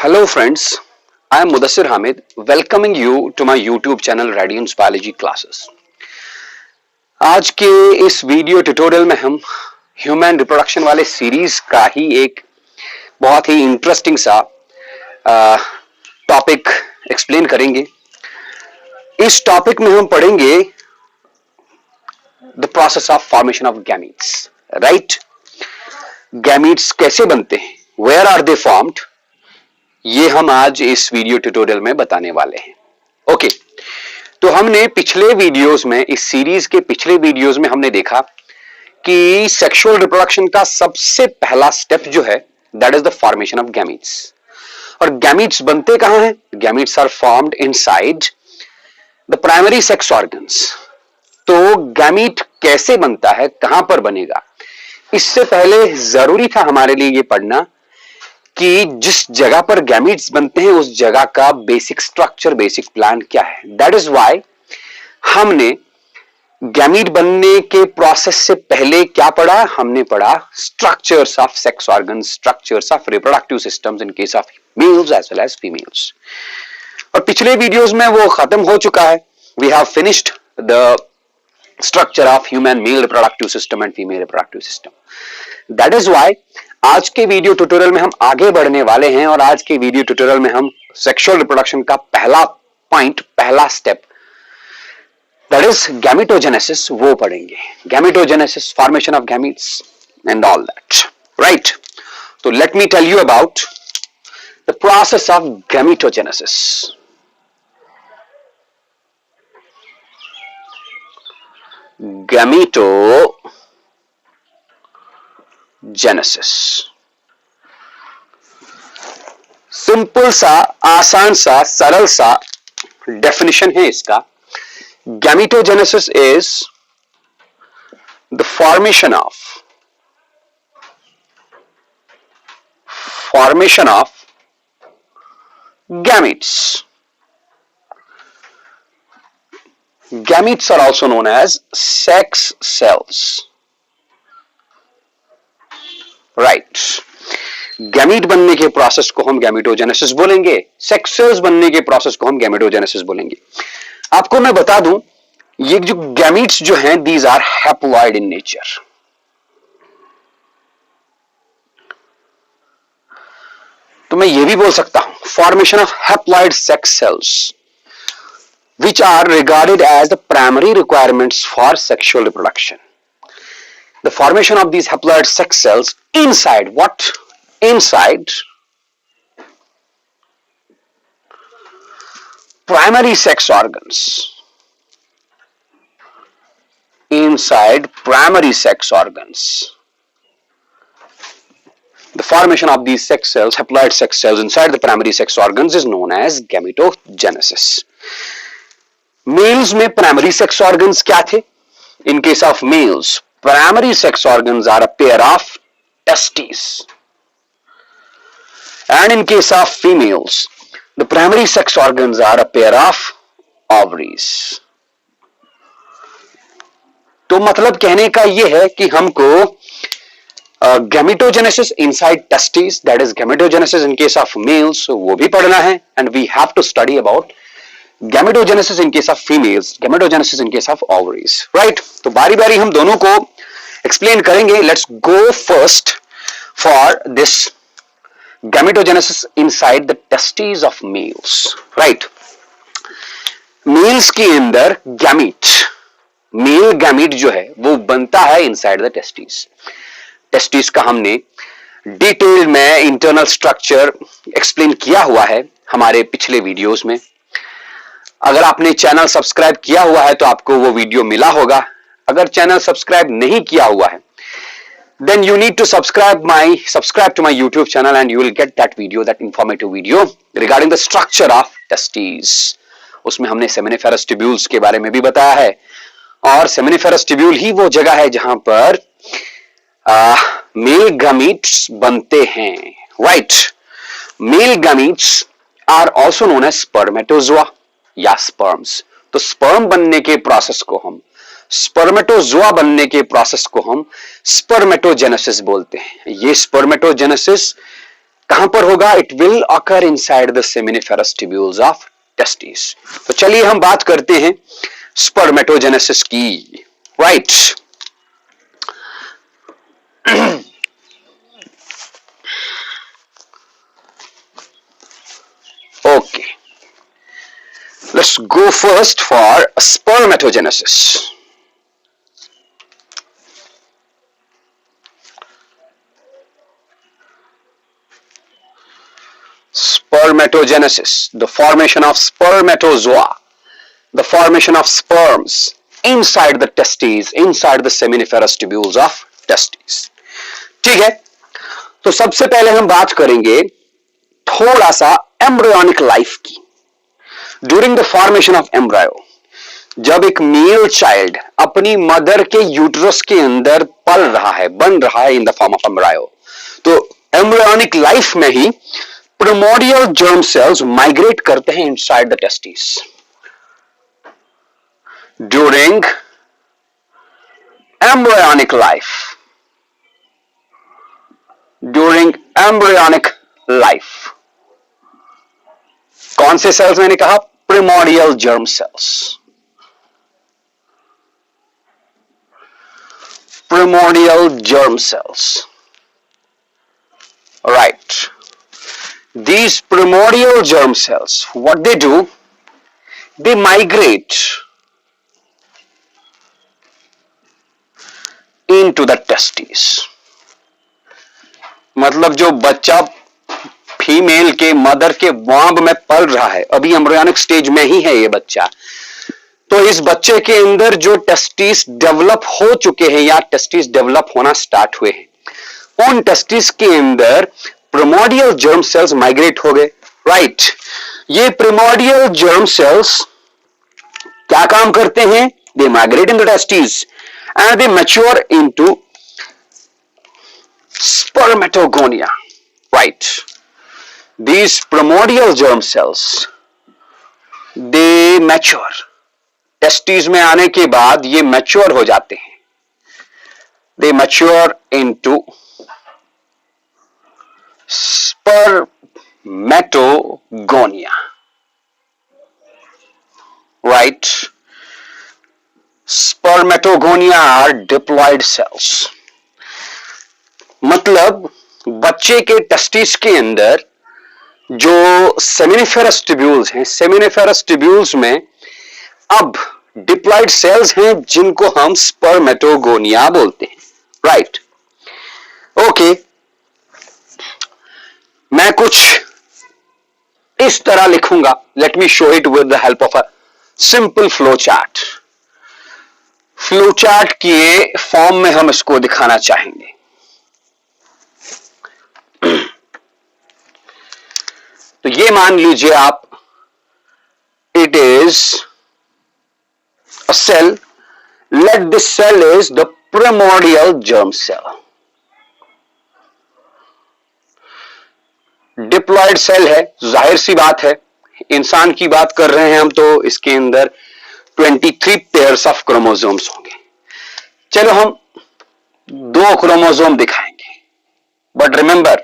Hello friends, I am Mudassir Hamid welcoming you to my YouTube channel Radiance Biology Classes. आज के इस video tutorial में हम human reproduction वाले series का ही एक बहुत ही इंटरेस्टिंग सा टॉपिक एक्सप्लेन करेंगे। इस टॉपिक में हम पढ़ेंगे the process of formation of gametes, right. Gametes कैसे बनते हैं, वेयर आर दे फॉर्म्ड, ये हम आज इस वीडियो ट्यूटोरियल में बताने वाले हैं। ओके, तो हमने पिछले वीडियोस में, इस सीरीज के पिछले वीडियोस में हमने देखा कि सेक्सुअल रिप्रोडक्शन का सबसे पहला स्टेप जो है that is the formation of gametes. और गैमीट्स बनते कहां हैं? Gametes are formed inside the primary sex organs. तो गैमीट कैसे बनता है, कहां पर बनेगा, इससे पहले जरूरी था हमारे लिए ये पढ़ना कि जिस जगह पर गैमीट्स बनते हैं उस जगह का बेसिक स्ट्रक्चर, बेसिक प्लान क्या है। दैट इज व्हाई हमने गैमीट बनने के प्रोसेस से पहले क्या पढ़ा? हमने पढ़ा structures of sex organs, structures of reproductive systems in case of males as well as females. और पिछले वीडियोस में वो खत्म हो चुका है। We have finished the structure of human male reproductive system and female reproductive system. That is why आज के वीडियो ट्यूटोरियल में हम आगे बढ़ने वाले हैं और आज के वीडियो ट्यूटोरियल में हम सेक्सुअल रिप्रोडक्शन का पहला पॉइंट, पहला स्टेप दैट इज गैमेटोजेनेसिस, वो पढ़ेंगे। Gametogenesis, formation of gametes and all that, right. तो let me tell you about the process of gametogenesis. Gametogenesis simple सा, आसान सा, सरल सा डेफिनेशन है इसका। Gametogenesis is the formation of gametes. Gametes are also known as sex cells, right. Gamete बनने के प्रोसेस को हम गैमेटोजेनेसिस बोलेंगे, सेक्स सेल्स बनने के प्रोसेस को हम गैमेटोजेनेसिस बोलेंगे। आपको मैं बता दूं, ये जो गैमीट्स जो हैं these are haploid in nature. तो मैं ये भी बोल सकता हूं formation of haploid sex cells which are regarded as the primary requirements for sexual reproduction. The formation of these haploid sex cells inside what? Inside primary sex organs. Inside primary sex organs. The formation of these sex cells, haploid sex cells inside the primary sex organs is known as gametogenesis. Males में primary sex organs क्या थे? In case of males primary sex organs are a pair of testis, and in case of females the primary sex organs are a pair of ovaries. तो मतलब कहने का यह है कि हमको gametogenesis inside testis, that is gametogenesis in case of males, वो भी पढ़ना है। And we have to study about gametogenesis in case of females, gametogenesis in case of ovaries, right. तो बारी बारी हम दोनों को एक्सप्लेन करेंगे। Let's go first for this gametogenesis inside the testis of males, right. Males के अंदर gamete, male gamete जो है वो बनता है इनसाइड द टेस्टिस। टेस्टिस का हमने डिटेल में इंटरनल स्ट्रक्चर एक्सप्लेन किया हुआ है हमारे पिछले वीडियोस में। अगर आपने चैनल सब्सक्राइब किया हुआ है तो आपको वो वीडियो मिला होगा। अगर चैनल सब्सक्राइब नहीं किया हुआ है then you need to subscribe to my YouTube channel and you will get that video, that informative video regarding the structure of testes. उसमें हमने सेमिनिफेरस ट्यूब्यूल्स के बारे में भी बताया है, और सेमिनिफेरस ट्यूब्यूल ही वो जगह है जहां पर मेल गैमीट्स बनते हैं, right. Male gametes are also known as spermatozoa या स्पर्म्स। तो स्पर्म बनने के प्रोसेस को हम, स्पर्मेटोजोआ बनने के प्रोसेस को हम स्पर्मेटोजेनेसिस बोलते हैं। ये स्पर्मेटोजेनेसिस कहां पर होगा? It will occur inside the seminiferous tubules of testis. तो चलिए हम बात करते हैं स्पर्मेटोजेनेसिस की, right. Okay, let's go first for spermatogenesis. Spermatogenesis, the formation of spermatozoa, the formation of sperms inside the testes, inside the seminiferous tubules of testes. ठीक है, तो सबसे पहले हम बात करेंगे थोड़ा सा एम्ब्रियोनिक लाइफ की। During the formation of embryo, जब एक मेल चाइल्ड अपनी मदर के यूट्रस के अंदर पल रहा है, बन रहा है in the form of embryo, तो एम्ब्रियोनिक लाइफ में ही प्रिमोडियल जर्म सेल्स माइग्रेट करते हैं inside the testis. During embryonic life, during embryonic life, कौन से सेल्स मैंने कहा? Primordial germ sales, primordial germ cells, right? These primordial germ cells, what they do, they migrate into the testes. मतलब जो बच्चा female के मदर के वाम्ब में पल रहा है, अभी एम्ब्रियोनिक स्टेज में ही है ये बच्चा, तो इस बच्चे के अंदर जो टेस्टिस डेवलप हो चुके हैं या टेस्टिस डेवलप होना स्टार्ट हुए हैं, उन टेस्टिस के अंदर प्रिमोडियल जर्म सेल्स माइग्रेट हो गए, राइट। ये प्रिमोडियल जर्म सेल्स क्या काम करते हैं? They migrate in the testis and they mature into spermatogonia, right? These primordial germ cells, they mature. Testis में आने के बाद ये मैच्योर हो जाते हैं, they mature into spermatogonia, right? Spermatogonia are diploid cells. मतलब बच्चे के टेस्टिस के अंदर जो सेमिनिफेरस ट्यूब्यूल्स हैं, सेमिनिफेरस ट्यूब्यूल्स में अब डिप्लॉइड सेल्स हैं जिनको हम स्पर्मेटोगोनिया बोलते हैं, राइट। ओके, मैं कुछ इस तरह लिखूंगा, let me show it with the help of a simple flow chart. Flow chart के फॉर्म में हम इसको दिखाना चाहेंगे। तो ये मान लीजिए आप, it is a cell, let this cell is the primordial germ cell. Diploid cell है, जाहिर सी बात है, इंसान की बात कर रहे हैं हम, तो इसके अंदर 23 पेयर्स ऑफ क्रोमोसोम्स होंगे। चलो हम 2 क्रोमोसोम दिखाएंगे, but remember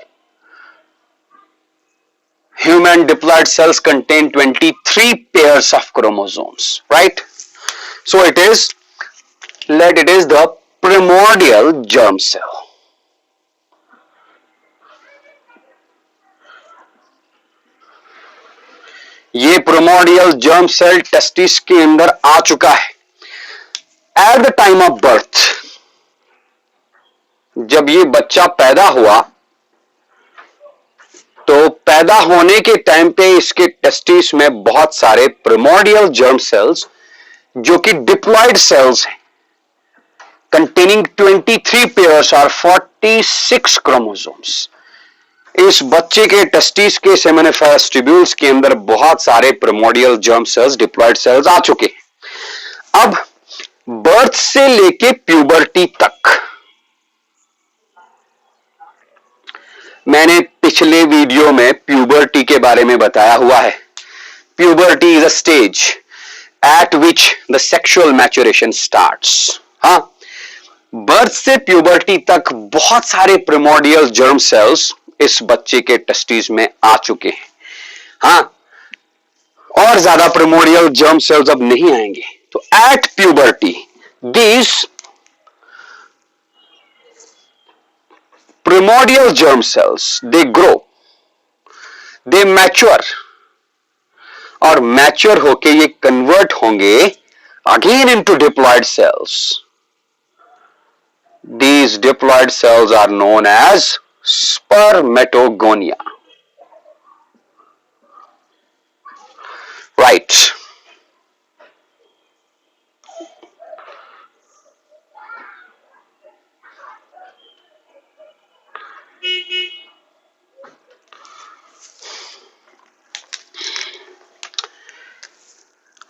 human diploid cells contain 23 pairs of chromosomes, right? So it is, let it is the primordial germ cell. ये प्रिमोडियल जर्म सेल टेस्टिस के अंदर आ चुका है। At the time of birth, जब ये बच्चा पैदा हुआ, तो पैदा होने के टाइम पे इसके टेस्टिस में बहुत सारे प्रिमोडियल जर्म सेल्स, जो कि डिप्लॉइड सेल्स हैं, कंटेनिंग 23 पेयर्स और 46 क्रोमोसोम्स। इस बच्चे के टेस्टिस के सेमिनिफेरस ट्यूब्यूल्स के अंदर बहुत सारे primordial germ cells, diploid cells आ चुके हैं। अब बर्थ से लेके प्यूबर्टी तक, मैंने पिछले वीडियो में प्यूबर्टी के बारे में बताया हुआ है। Puberty is a stage eight which the sexual maturation starts. हाँ, बर्थ से प्यूबर्टी तक बहुत सारे प्रिमोडियल जर्म सेल्स इस बच्चे के टेस्टिस में आ चुके हैं। हाँ, और ज्यादा प्रिमोर्डियल जर्म सेल्स अब नहीं आएंगे। तो at puberty these primordial germ cells they grow, they mature, और मैच्योर होके ये कन्वर्ट होंगे again into diploid cells. These diploid cells are known as spermatogonia. Right.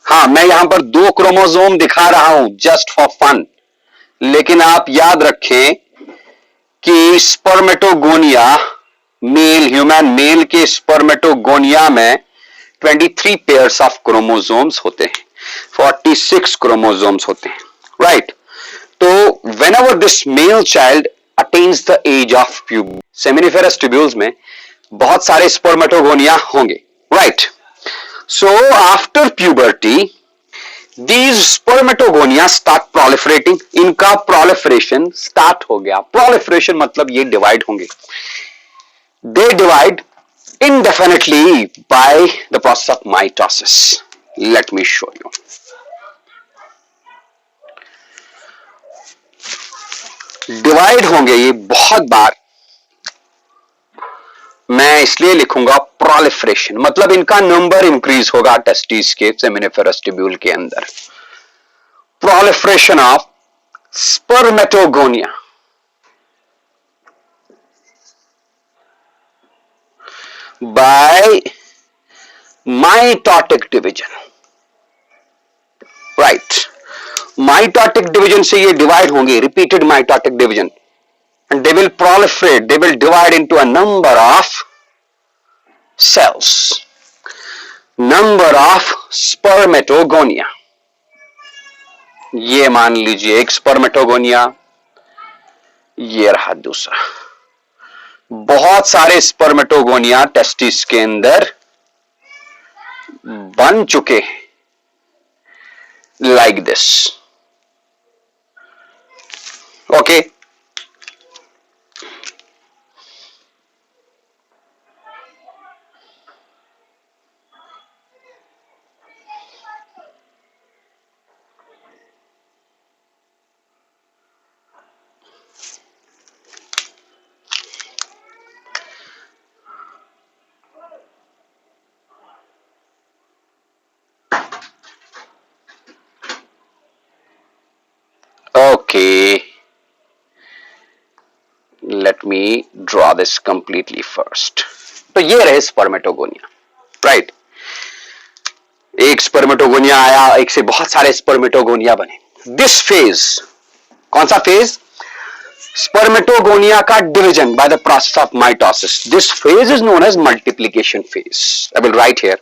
हाँ, मैं यहां पर 2 क्रोमोसोम दिखा रहा हूं जस्ट फॉर फन, लेकिन आप याद रखें कि स्पर्मेटोगोनिया मेल, ह्यूमन मेल के स्पर्मेटोगोनिया में 23 पेयर्स ऑफ क्रोमोसोम्स होते हैं, 46 क्रोमोसोम्स होते हैं, राइट। तो whenever this male child attains the age of puberty, seminiferous tubules में बहुत सारे स्पर्मेटोगोनिया होंगे, right. So after puberty, these spermatogonia start proliferating. इनका proliferation start हो गया। Proliferation मतलब ये divide होंगे। They divide indefinitely by the process of mitosis. Let me show you. Divide होंगे ये बहुत बार, मैं इसलिए लिखूंगा प्रोलिफरेशन, मतलब इनका नंबर इंक्रीज होगा टेस्टिस के सेमिनिफेरस ट्यूब्यूल के अंदर। Proliferation of spermatogonia, by mitotic division, right. Mitotic division से ये डिवाइड होंगे, repeated mitotic division, and they will proliferate, they will divide into a number of cells, number of spermatogonia. ये मान लीजिए एक स्पर्मेटोगोनिया, ये रहा दूसरा। बहुत सारे स्पर्मेटोगोनिया टेस्टिस के अंदर बन चुके हैं, like this, okay. Okay, let me draw this completely first. तो ये रहे स्पर्मेटोगोनिया, राइट। एक स्पर्मेटोगोनिया आया, एक से बहुत सारे स्पर्मेटोगोनिया बने। दिस फेज, कौन सा फेज? स्पर्मेटोगोनिया का division by the process of mitosis. This phase is known as multiplication phase. I will write here,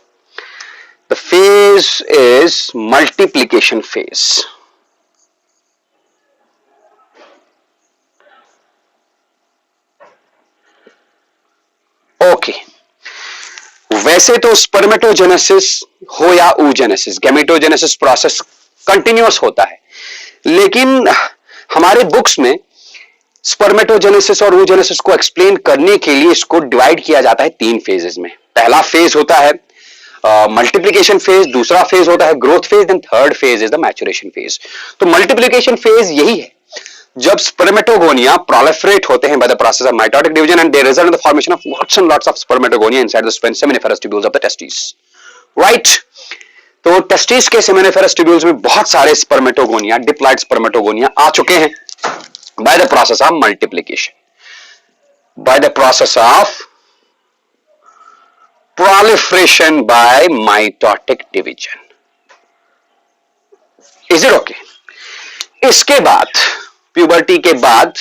the phase is multiplication phase. Okay, वैसे तो स्पर्मेटोजेनेसिस हो या oogenesis, गैमेटोजेनेसिस प्रोसेस कंटिन्यूअस होता है, लेकिन हमारे बुक्स में स्पर्मेटोजेनेसिस और oogenesis को एक्सप्लेन करने के लिए इसको डिवाइड किया जाता है 3 फेजेस में। पहला फेज होता है मल्टीप्लिकेशन फेज, दूसरा फेज होता है growth phase, then third phase is the maturation phase. तो मल्टीप्लिकेशन फेज यही है जब स्पर्मेटोगोनिया प्रोलिफरेट होते हैं by the process of mitotic division and they result in the formation of lots and lots of spermatogonia inside the seminiferous tubules of the testes, right? तो testis के seminiferous tubules में बहुत सारे spermatogonia, diploid spermatogonia आ चुके हैं by the process of multiplication, by the process of proliferation by mitotic division. Is it okay? इसके बाद puberty के बाद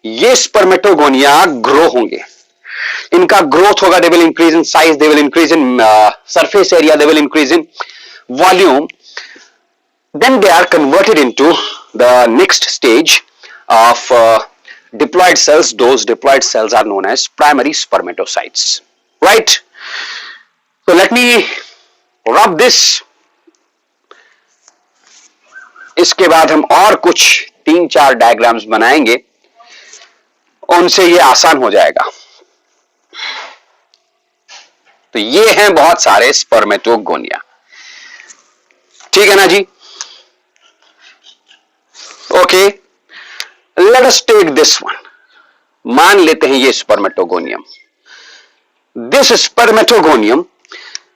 ये स्पर्मेटोगोनिया ग्रो होंगे, इनका ग्रोथ होगा, they will increase in size, they will increase in surface area, they will increase in volume, then they are converted into the next stage of diploid cells, those diploid cells are known as primary spermatocytes, right? So let me rub this. इसके बाद हम और कुछ 3-4 diagrams बनाएंगे, उनसे ये आसान हो जाएगा। तो ये हैं बहुत सारे स्पर्मेटोगोनिया, ठीक है ना जी? Okay, let us take this one. मान लेते हैं ये spermatogonium, this spermatogonium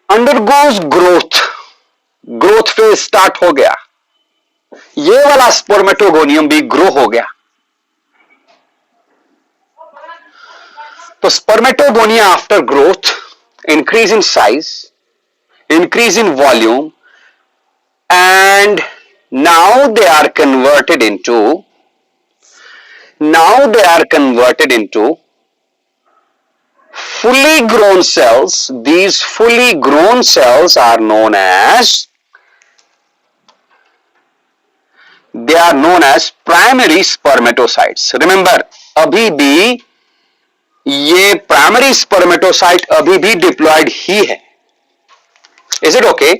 undergoes growth, growth phase start हो गया, ये वाला स्पर्मेटोगोनियम भी ग्रो हो गया। तो spermatogonia after growth increase in size, increase in volume, and now they are converted into fully grown cells. These fully grown cells are known as primary spermatocytes. Remember, अभी भी ये प्राइमरी स्पर्मेटोसाइट अभी भी diploid ही है। Is it okay?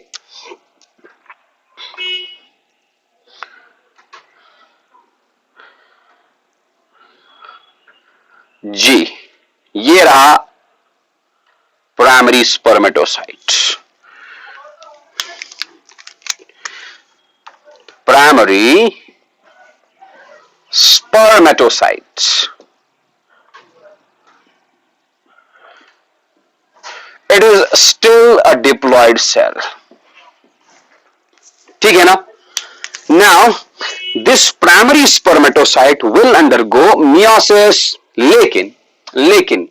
जी, ये रहा primary spermatocyte, primary spermatocytes. It is still a diploid cell, ठीक है ना? Now this primary spermatocyte will undergo meiosis, लेकिन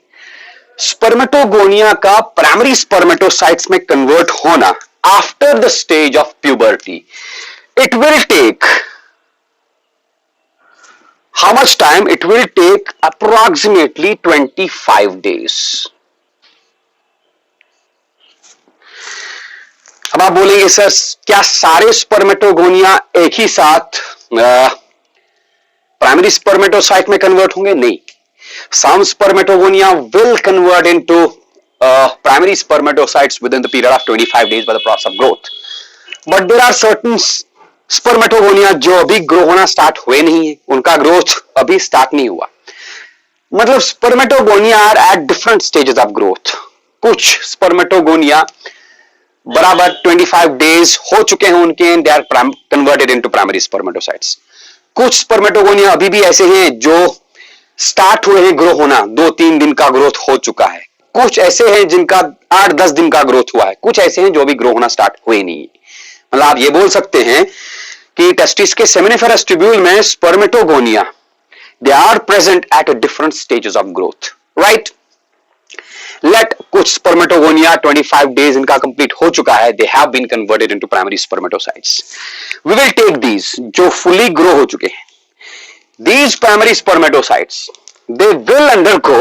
स्पर्मेटोगोनिया का प्राइमरी स्पर्मेटोसाइट्स में कन्वर्ट होना after the stage of puberty, it will take how much time? It will take approximately 25 days। अब आप बोलेंगे सर क्या सारे स्पर्मेटोगोनिया एक ही साथ प्राइमरी स्पर्मेटोसाइट में कन्वर्ट होंगे? नहीं, some spermatogonia will convert into primary spermatocytes within the period of 25 days by the process of growth, but there are certain spermatogonia जो अभी ग्रो होना स्टार्ट हुए नहीं है, उनका ग्रोथ अभी स्टार्ट नहीं हुआ। मतलब spermatogonia are at different stages of growth. कुछ स्पर्मेटोगोनिया बराबर 25 डेज हो चुके हैं उनके, they are converted into primary spermatocytes. कुछ स्पर्मेटोगोनिया अभी भी ऐसे हैं जो स्टार्ट हुए हैं ग्रो होना, 2-3 दिन का ग्रोथ हो चुका है। कुछ ऐसे हैं जिनका 8-10 दिन का ग्रोथ हुआ है। कुछ ऐसे हैं जो भी ग्रो होना स्टार्ट हुए नहीं। मतलब आप ये बोल सकते हैं कि टेस्टिस के सेमिनिफेरस ट्यूब्यूल में spermatogonia they are present at different stages of growth, right? Let कुछ स्पर्मेटोगोनिया 25 डेज इनका कंप्लीट हो चुका है, they have been converted into primary spermatocytes. We will take these जो फुली ग्रो हो चुके हैं। These primary spermatocytes, they will undergo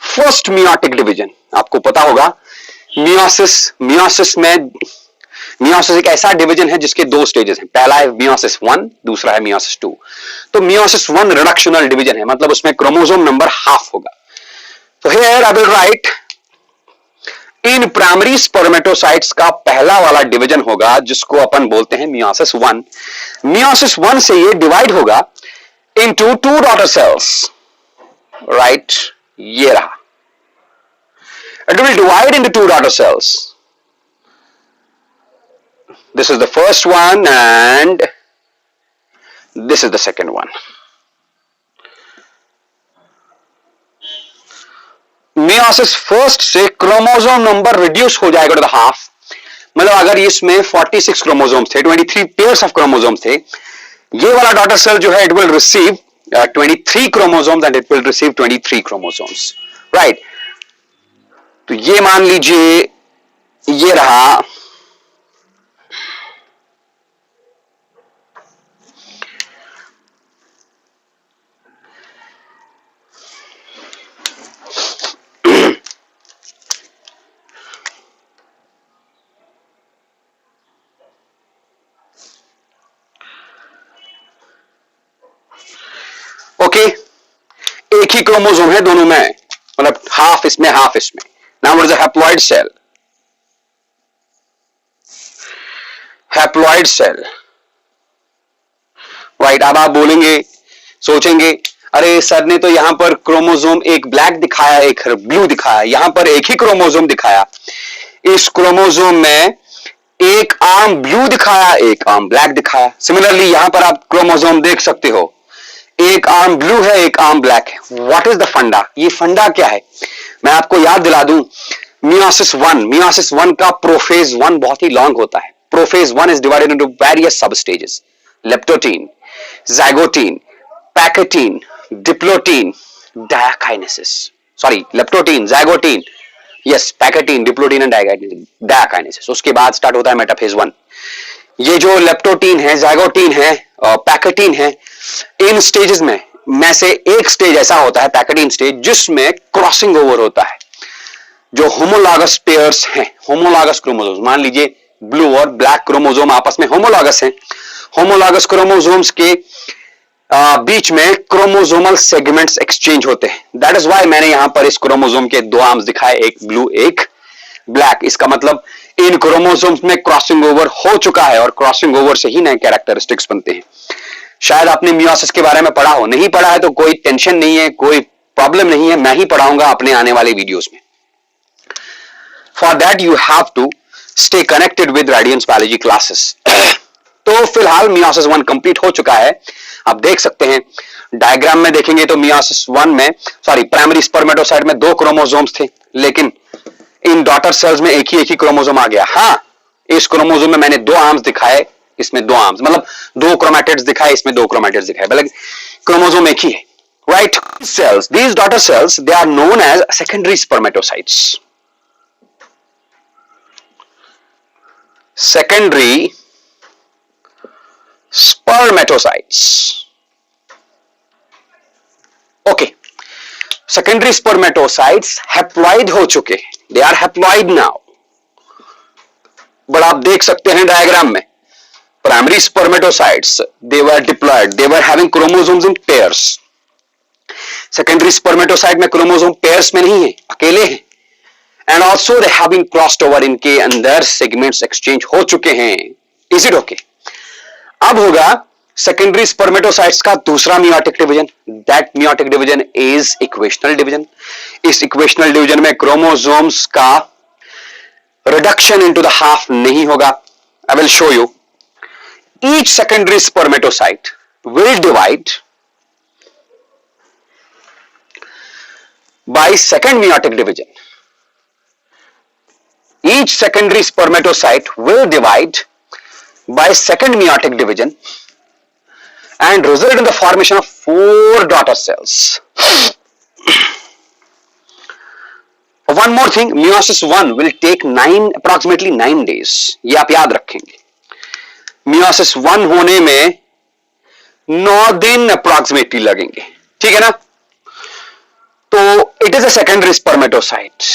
first meiotic division। आपको पता होगा मियोसिस एक ऐसा डिवीजन है जिसके 2 स्टेजेस हैं। पहला है मियोसिस 1, दूसरा है मियोसिस 2। तो मियोसिस 1 रिडक्शनल डिवीजन है, मतलब उसमें क्रोमोसोम नंबर हाफ होगा। तो here I will right in primary spermatocytes का पहला वाला डिवीजन होगा जिसको अपन बोलते हैं मियोसिस 1। मियोसिस 1 से ये डिवाइड होगा into 2 daughter cells, right? ये रहा, it will divide into 2 daughter cells. This is the first one and this is the second one. Meiosis first से क्रोमोसोम नंबर रिड्यूस हो जाएगा टू द हाफ। मतलब अगर इसमें 46 क्रोमोसोम्स थे, 23 पेयर्स ऑफ क्रोमोसोम्स थे, ये वाला डॉटर सेल जो है it will receive 23 chromosomes and it will receive 23 chromosomes, right? तो ये मान लीजिए ये रहा ओके। एक ही क्रोमोसोम है दोनों में, मतलब हाफ इसमें हाफ इसमें. Now what is a haploid cell? Haploid cell, right. अब आप बोलेंगे, सोचेंगे, अरे सर ने तो यहां पर क्रोमोसोम एक ब्लैक दिखाया एक ब्लू दिखाया, यहां पर एक ही क्रोमोसोम दिखाया. इस क्रोमोसोम में एक आर्म ब्लू दिखाया एक आर्म ब्लैक दिखाया. सिमिलरली यहां पर आप क्रोमोसोम देख सकते हो, एक आर्म ब्लू है एक आर्म ब्लैक है. व्हाट इज द फंडा? ये फंडा क्या है? मैं आपको याद दिला दूं, मियोसिस वन का प्रोफेज वन बहुत ही लॉन्ग होता है. Prophase one is divided into various sub stages. Leptotene, zygotene, pachytene, diplotene, diakinesis. Sorry, leptotene, zygotene, yes, pachytene, diplotene and diakinesis. उसके बाद स्टार्ट होता है मेटाफेज वन. ये जो लेप्टोटीन है, ज़ाइगोटीन है, पैकेटीन है, इन स्टेजेस में से एक स्टेज ऐसा होता है पैकेटीन स्टेज, जिसमें क्रॉसिंग ओवर होता है. जो होमोलॉगस पेयर्स हैं, होमोलॉगस क्रोमोसोम, मान लीजिए ब्लू और ब्लैक क्रोमोसोम आपस में होमोलॉगस हैं. होमोलॉगस क्रोमोसोम्स के बीच में क्रोमोसोमल सेगमेंट्स एक्सचेंज होते हैं. दैट इज व्हाई मैंने यहां पर इस क्रोमोसोम के दो आर्म्स दिखाए, एक ब्लू एक ब्लैक. इसका मतलब इन क्रोमोसोम्स में क्रॉसिंग ओवर हो चुका है और क्रॉसिंग ओवर से ही नए कैरेक्टरिस्टिक्स बनते हैं. शायद आपने मियोसिस के बारे में पढ़ा हो, नहीं पढ़ा है तो कोई टेंशन नहीं है, कोई प्रॉब्लम नहीं है, मैं ही पढ़ाऊंगा अपने आने वाले वीडियोस में. For that you have to stay connected with Radiance Biology Classes. तो फिलहाल मियोसिस वन कंप्लीट हो चुका है. आप देख सकते हैं डायग्राम में देखेंगे तो मियोसिस वन में, सॉरी, प्राइमरी स्पर्मेटोसाइट में दो क्रोमोसोम्स थे, लेकिन इन डॉटर सेल्स में एक ही क्रोमोसोम आ गया. हाँ, इस क्रोमोसोम में मैंने दो आर्म्स दिखाए, इसमें दो आर्म्स, मतलब दो क्रोमैटिड्स दिखाए, इसमें दो क्रोमैटिड्स दिखाए, बल्कि क्रोमोसोम एक ही है, right. Cells, these daughter cells, they are known as secondary spermatocytes. Secondary spermatocytes. Okay, secondary spermatocytes haploid हो चुके, they are haploid now. but आप देख सकते हैं डायग्राम में, primary spermatocytes, they were diploid, they were having chromosomes in pairs. secondary spermatocyte में chromosome pairs में नहीं है, अकेले हैं. and also they have been crossed over, इनके अंदर segments exchange हो चुके हैं. is it okay? अब होगा सेकेंडरी स्पर्मेटोसाइट्स का दूसरा meiotic division. That meiotic division is equational division. इस इक्वेशनल डिवीजन में क्रोमोसोम्स का रिडक्शन इनटू द हाफ नहीं होगा. I will show you. Each secondary spermatocyte will divide by second meiotic division. Each secondary spermatocyte will divide by second meiotic division and result in the formation of 4 daughter cells. One more thing, meiosis 1 will take approximately 9 days. ये आप याद रखेंगे. meiosis 1 होने में 9 दिन approximately लगेंगे, ठीक है ना. तो it is a secondary spermatocyte.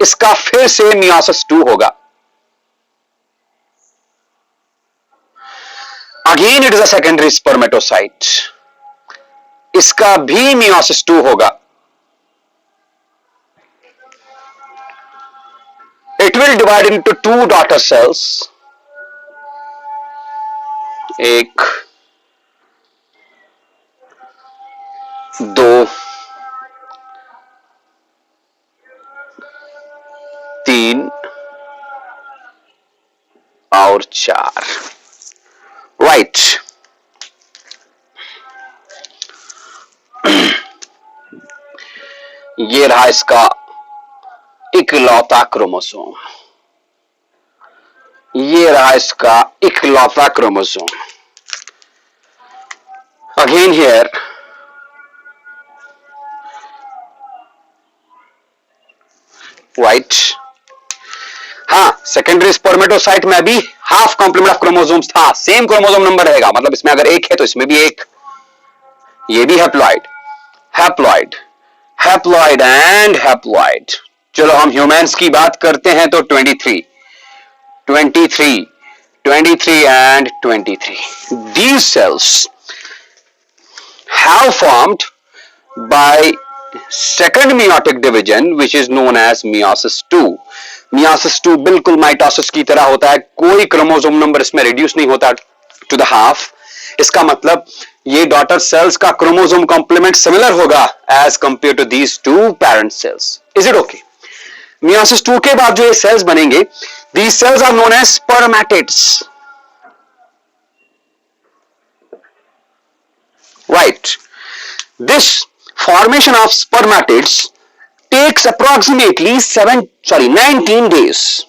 इसका फिर से meiosis 2 होगा. Again it is a secondary spermatocyte. इसका भी meiosis 2 होगा. It will divide into 2 daughter cells. एक, दो, तीन और 4. राइट. ये रहा इसका इकलौता क्रोमोसोम. ये रहा इसका इकलौता क्रोमोसोम. Again here right. हाँ, सेकेंडरी स्पर्मेटोसाइट में भी हाफ कॉम्प्लीमेंट ऑफ क्रोमोसोम्स था, सेम क्रोमोसोम नंबर रहेगा, मतलब इसमें अगर एक है तो इसमें भी एक. ये भी haploid, haploid, haploid and haploid. चलो हम ह्यूमंस की बात करते हैं तो 23, 23, 23 and 23. These cells have formed by second meiotic division which is known as meiosis 2. meiosis 2 बिल्कुल माइटोसिस की तरह होता है, कोई क्रोमोसोम नंबर इसमें रिड्यूस नहीं होता टू द हाफ. इसका मतलब ये डॉटर सेल्स का क्रोमोसोम कॉम्प्लीमेंट सिमिलर होगा as compared to these two parent cells. Is it okay? meiosis 2 के बाद जो ये सेल्स बनेंगे, these cells are known as spermatids. Right. This formation of spermatids takes approximately 19 days.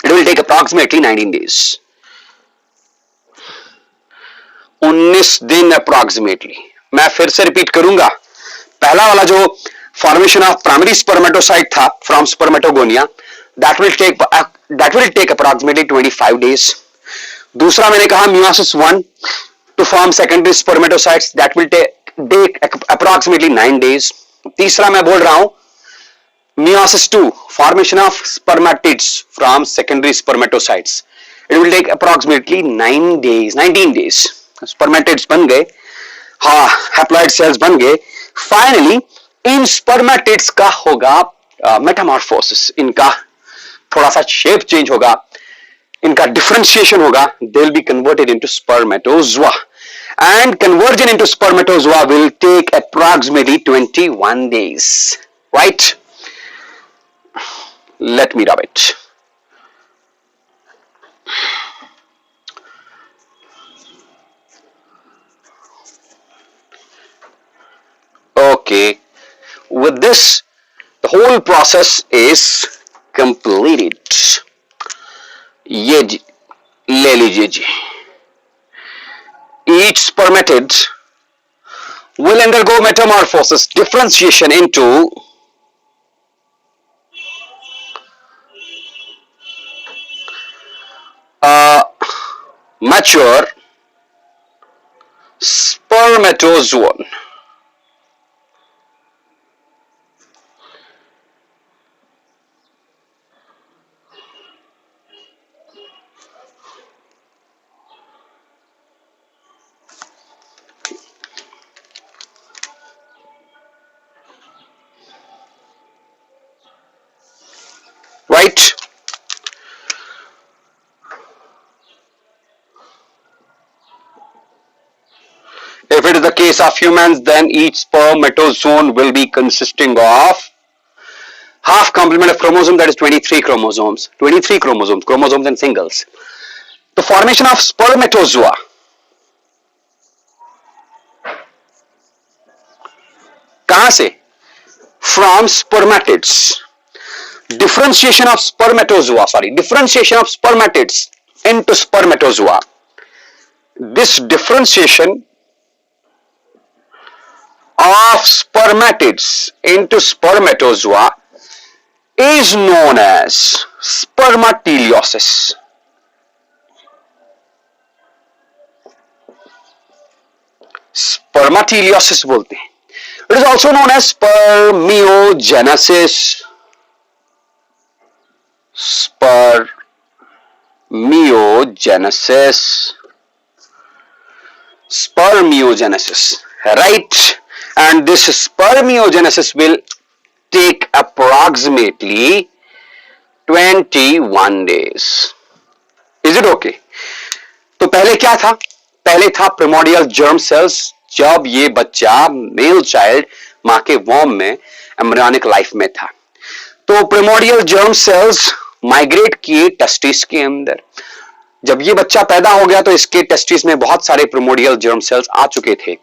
It will take approximately 19 days. 19 दिन approximately. मैं फिर से repeat करूंगा. पहला वाला जो formation of primary spermatocyte था from spermatogonia, that will take approximately 25 days. दूसरा मैंने कहा meiosis 1 to form secondary spermatocytes, that will take approximately 9 days. तीसरा मैं बोल रहा हूं meiosis 2 formation of spermatids from secondary spermatocytes, it will take approximately 19 days. spermatids बन गए, हाँ haploid cells बन गए. फाइनली इन spermatids का होगा metamorphosis, इनका थोड़ा सा शेप चेंज होगा, इनका डिफरेंशिएशन होगा, they will be converted into spermatozoa, and conversion into spermatozoa will take approximately 21 days. Right? Let me rub it. Okay, with this the whole process is completed. ये ले लीजिए जी. Each spermatid will undergo metamorphosis, differentiation into mature spermatozoon. Right? If it is the case of humans, then each spermatozoon will be consisting of half complement of chromosome, that is 23 chromosomes. 23 chromosomes and singles. The formation of spermatozoa कहां से? From spermatids. Differentiation of spermatozoa spermatids into spermatozoa. This differentiation of spermatids into spermatozoa is known as spermateleiosis. Spermateleiosis बोलते हैं. It is also known as spermiogenesis. Spermiogenesis, right? And this spermiogenesis will take approximately 21 days. Is it okay? तो पहले क्या था? पहले था primordial germ cells. जब ये बच्चा मेल चाइल्ड मां के वॉर्म में एम्ब्रियोनिक लाइफ में था, तो primordial germ cells माइग्रेट किए टेस्टिस के अंदर. जब ये बच्चा पैदा हो गया तो इसके टेस्टिस में बहुत सारे primordial germ cells आ चुके थे.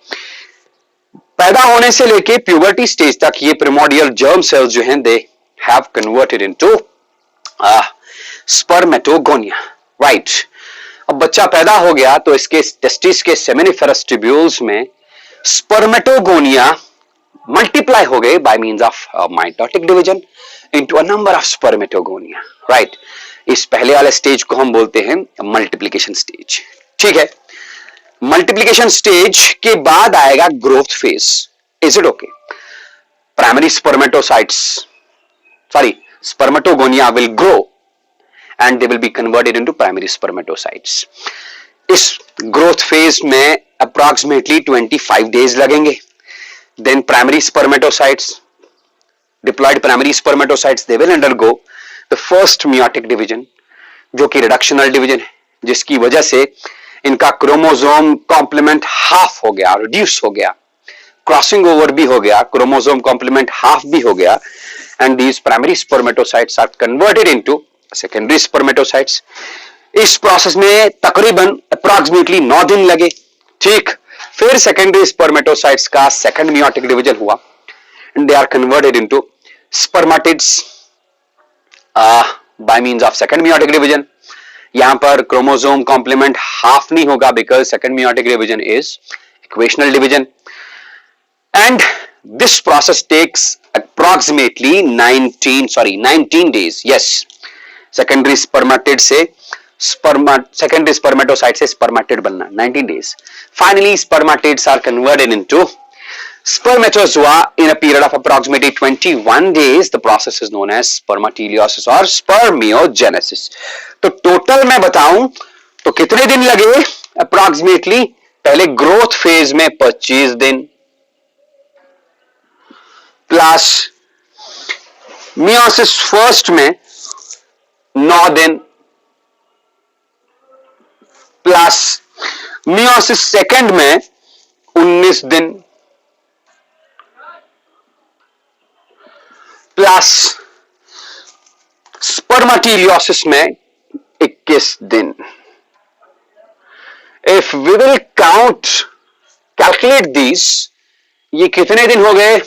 पैदा होने से लेके प्यूबर्टी स्टेज तक ये primordial germ cells जो हैं, they have converted into spermatogonia, right? अब बच्चा पैदा हो गया तो इसके टेस्टिस के सेमिनिफेरस ट्यूब्यूल्स में स्पर्मेटोगोनिया मल्टीप्लाई हो गए bye means of mitotic division into a number of spermatogonia, right? इस पहले वाले स्टेज को हम बोलते हैं मल्टीप्लिकेशन स्टेज. ठीक है, मल्टीप्लिकेशन स्टेज के बाद आएगा growth phase. Is it okay? Primary spermatogonia will grow and they will be converted into primary spermatocytes. इस ग्रोथ फेज में approximately 25 days लगेंगे. Then primary spermatocytes, diploid primary spermatocytes, they will undergo the first meiotic division, जो कि reductional division है, जिसकी वजह से इनका क्रोमोसोम कॉम्प्लीमेंट हाफ हो गया, रिड्यूस हो गया, क्रॉसिंग ओवर भी हो गया, क्रोमोसोम कॉम्प्लीमेंट हाफ भी हो गया, and these primary spermatocytes are converted into secondary spermatocytes. इस प्रोसेस में तकरीबन अप्रॉक्सीमेटली 9 दिन लगे. ठीक, फिर सेकेंडरी स्पर्मेटोसाइट्स का सेकंड मियोटिक डिवीजन हुआ and they are converted into spermatids by means of second meiotic division. यहां पर क्रोमोसोम कॉम्प्लीमेंट हाफ नहीं होगा because second meiotic division is equational division. And this process takes approximately 19 days. Yes, secondary spermatid से secondary spermatocyte से spermatid बनना 19 days. Finally, spermatids are converted into spermatozoa in a period of approximately 21 days. The process is known as spermatilliosis or spermiogenesis. तो total मैं बताऊं तो कितने दिन लगे? Approximately पहले ग्रोथ फेज में 25 दिन प्लस मियोसिस फर्स्ट में 9 दिन प्लस मियोसिस सेकंड में 19 दिन प्लस स्पर्मेटिलियोसिस में 21 दिन. If we will count calculate this, ये कितने दिन हो गए?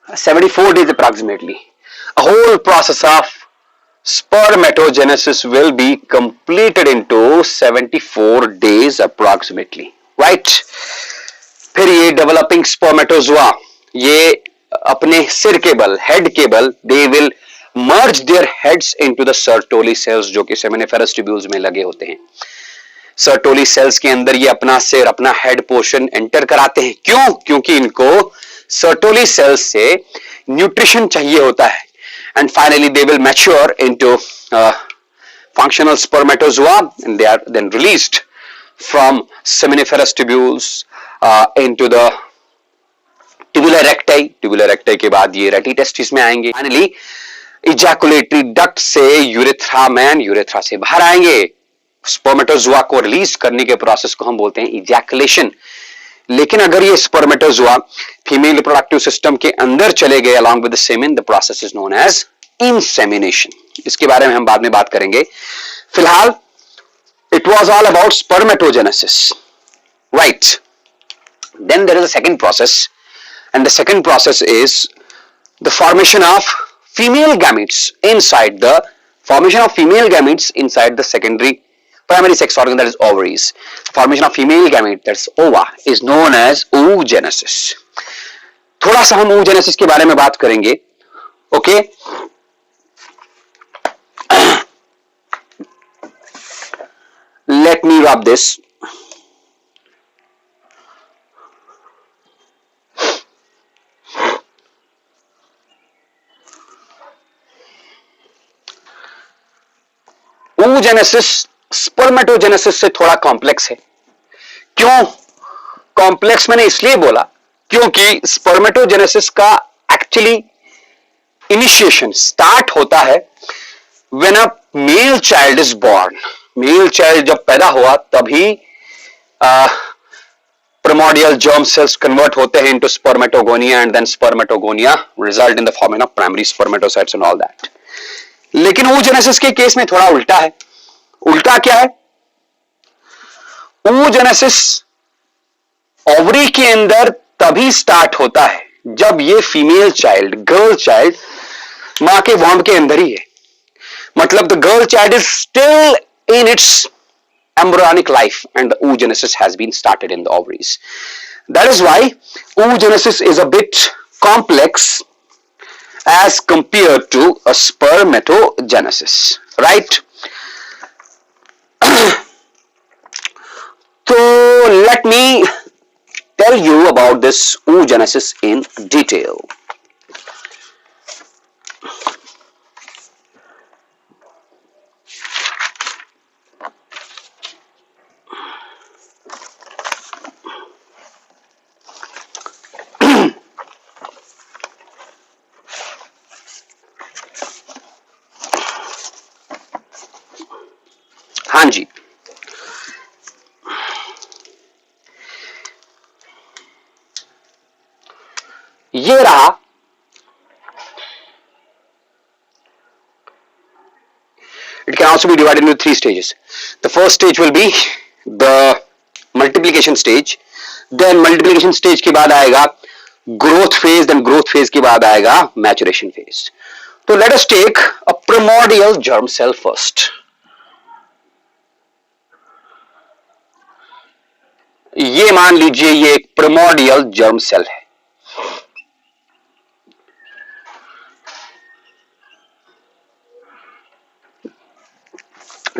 74 days approximately. A whole process of spermatogenesis will be completed into 74 days approximately, right? फिर ये developing spermatozoa, ये अपने सिर के बल, head के बल, they will merge their heads into the Sertoli cells जो कि seminiferous tubules में लगे होते हैं. Sertoli cells के अंदर ये अपना सिर, अपना head portion enter कराते हैं. क्यों? क्योंकि इनको Sertoli cells से न्यूट्रिशन चाहिए होता है. And finally they will mature into functional spermatozoa and they are then released from seminiferous tubules into the tubular recti. Tubular recti के बाद ये रेटी टेस्टिस में आएंगे. Finally ejaculatory duct से यूरेथ्रा में, यूरेथ्रा से बाहर आएंगे. स्पर्मेटोजोआ को रिलीज करने के प्रोसेस को हम बोलते हैं इजैकुलेशन. लेकिन अगर ये स्पर्मेटोजोआ फीमेल रिप्रोडक्टिव सिस्टम के अंदर चले गए along with the semen, the process is known as insemination. इसके बारे में हम बाद में बात करेंगे. फिलहाल it was all about spermatogenesis, right? Then there is a second process, and the second process is the formation of female gametes inside the secondary primary sex organ, that is ovaries. Formation of female gamete, that's ova, is known as oogenesis. थोड़ा सा हम oogenesis के बारे में बात करेंगे. Okay? Let me rub this. oogenesis spermatogenesis से थोड़ा कॉम्प्लेक्स है. क्यों कॉम्प्लेक्स मैंने इसलिए बोला क्योंकि स्पर्मेटोजेनेसिस का एक्चुअली इनिशिएशन स्टार्ट होता है when a male child is born. Male child जब पैदा हुआ तभी primordial germ cells convert होते हैं into spermatogonia and then spermatogonia result in the formation of primary spermatocytes and all that. लेकिन oogenesis के केस में थोड़ा उल्टा है. उल्टा क्या है? oogenesis ओवरी के अंदर तभी स्टार्ट होता है जब ये फीमेल चाइल्ड, गर्ल चाइल्ड मां के वॉम्ब के अंदर ही है. मतलब the girl child is still in its embryonic life and the oogenesis has been started in the ovaries. That is why oogenesis is a bit complex as compared to a spermatogenesis, right? So let me tell you about this oogenesis in detail. हाँ जी, ये रहा it can also be divided into three stages. The first stage will be the multiplication stage, then multiplication stage के बाद आएगा growth phase, then growth phase के बाद आएगा maturation phase. तो let us take a primordial germ cell first. ये मान लीजिए ये एक primordial germ cell है.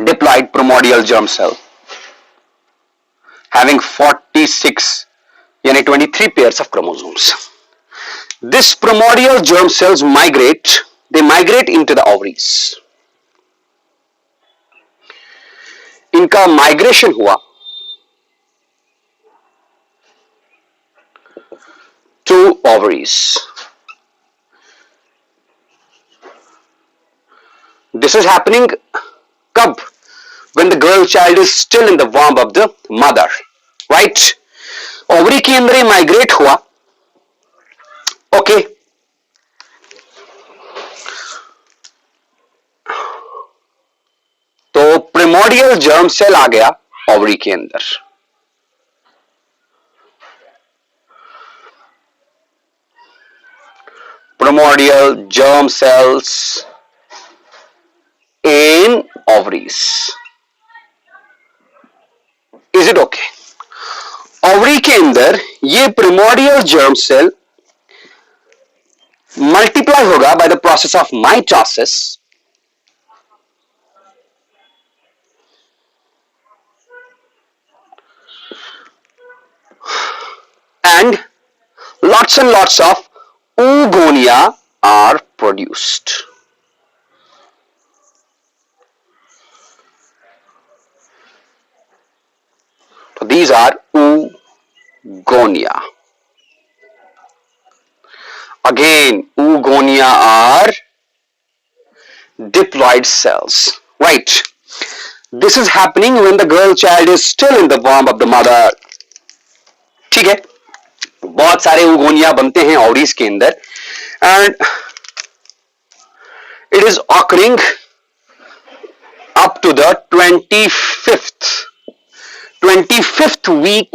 Diploid primordial germ cell having 46 यानी 23 pairs of chromosomes. This primordial germ cells migrate into the ovaries. इनका माइग्रेशन हुआ to ovaries. This is happening कब? When the girl child is still in the womb of the mother, right? Ovary के अंदर ही migrate हुआ, okay तो primordial germ cell आ गया ovary के अंदर. Primordial germ sales in ovaries. Is it okay? Ovary के अंदर ये प्रिमोडियल जर्म सेल मल्टीप्लाई होगा bye the process of mitosis and lots of oogonia are produced. So these are oogonia. Again, oogonia are diploid cells, right? This is happening when the girl child is still in the womb of the mother. ठीक है, बहुत सारे oogonia बनते हैं ovaries के अंदर and it is occurring up to the 25th week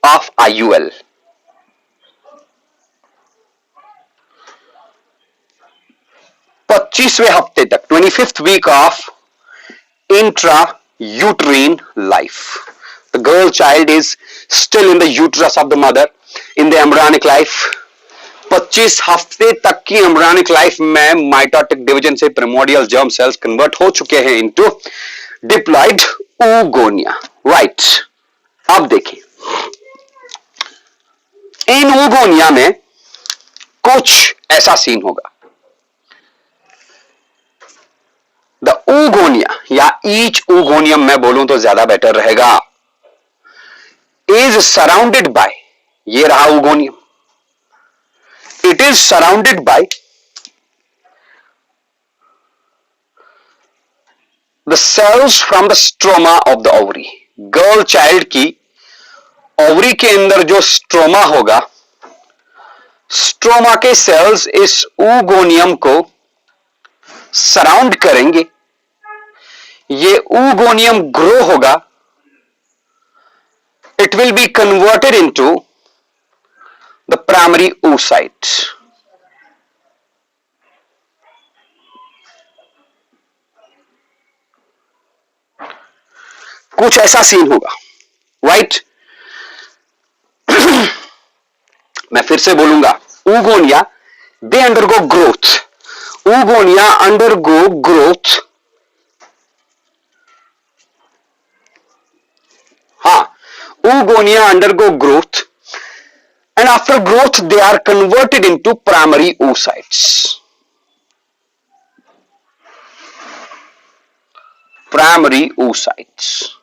of IUL. पच्चीसवें हफ्ते तक 25th week of intrauterine life. The girl child is still in the uterus of the mother in the embryonic life. 25 हफ्ते तक की embryonic life में mitotic division से primordial germ sales convert हो चुके हैं इनटू डिप्लॉइड oogonia, राइट. अब देखिए इन oogonia में कुछ ऐसा सीन होगा. द oogonia या ईच oogonium मैं बोलूं तो ज्यादा बेटर रहेगा, इज सराउंडेड बाय, ये रहा oogonium, it is surrounded by the cells from the stroma of the ovary. Girl child की ओवरी के अंदर जो स्ट्रोमा होगा, स्ट्रोमा के सेल्स इस oogoनियम को सराउंड करेंगे. ये oogoनियम ग्रो होगा, it will be converted into the primary oocyte. कुछ ऐसा सीन होगा, राइट. मैं फिर से बोलूंगा, oogonia they undergo growth. oogonia undergo growth. हाँ, oogonia undergo growth and after growth they are converted into primary oocytes. Primary oocytes.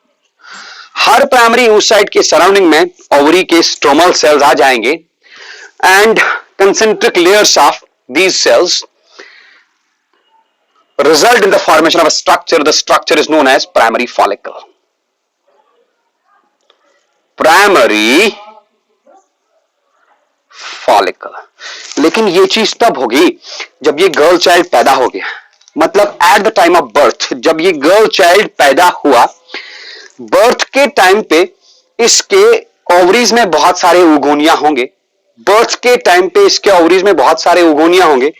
Her primary oocyte के surrounding में ओवरी के स्ट्रोमल सेल्स आ जाएंगे and concentric layers of these cells result in the formation of a structure. The structure is known as primary follicle. Primary follicle. लेकिन ये चीज तब होगी जब ये गर्ल चाइल्ड पैदा हो गया, मतलब eight the time of birth, जब ये गर्ल चाइल्ड पैदा हुआ, बर्थ के टाइम पे इसके ओवरीज में बहुत सारे उगोनिया होंगे, बर्थ के टाइम पे इसके ओवरीज में बहुत सारे उगोनिया होंगे,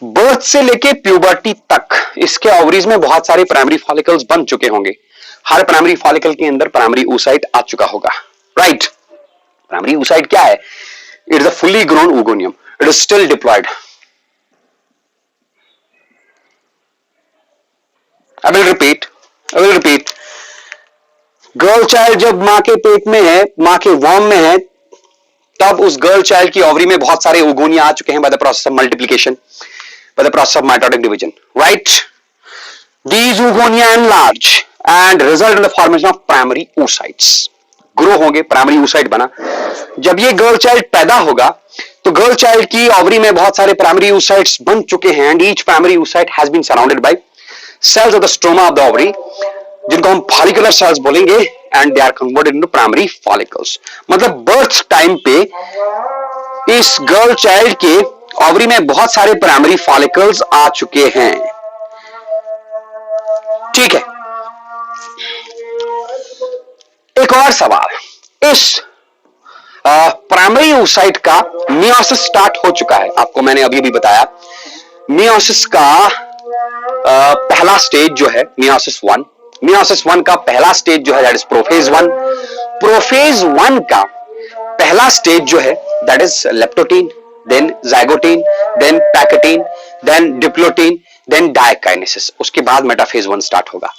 बर्थ से लेके प्यूबर्टी तक इसके ओवरीज में बहुत सारे प्राइमरी फॉलिकल्स बन चुके होंगे। हर प्राइमरी फॉलिकल के अंदर प्राइमरी oocyte आ चुका होगा, राइट। प्राइमरी oocyte क्या है? It is a fully grown oogoneum, it is still diploid. I will repeat. Girl child जब मां के पेट में है, मां के वॉर्म में है, तब उस गर्ल चाइल्ड की ओवरी में बहुत सारे oogonia आ चुके हैं bye the process of multiplication, bye the process of mitotic division, right. These oogonia enlarge and result in the formation of primary oocytes. Grow होंगे, प्राइमरी oocyte बना। जब ये गर्ल चाइल्ड पैदा होगा तो गर्ल चाइल्ड की ओवरी में बहुत सारे प्राइमरी oocytes बन चुके हैं, and each primary oocyte has been surrounded by cells of the stroma of the ovary, जिनको हम फॉलिकुलर सेल्स बोलेंगे, and they are converted into primary follicles. मतलब बर्थ टाइम पे इस गर्ल चाइल्ड के ओवरी में बहुत सारे प्राइमरी फॉलिकल्स आ चुके हैं, ठीक है। एक और सवाल, इस प्राइमरी oocyte का मियोसिस स्टार्ट हो चुका है, आपको मैंने अभी भी बताया। मियोसिस का पहला स्टेज जो है मियोसिस 1 का पहला स्टेज जो है दैट इज प्रोफेज 1। प्रोफेज 1 का पहला स्टेज जो है that is leptotene, then zygotene, then pachytene, then diplotene, then diakinesis. उसके बाद मेटाफेज 1 स्टार्ट होगा।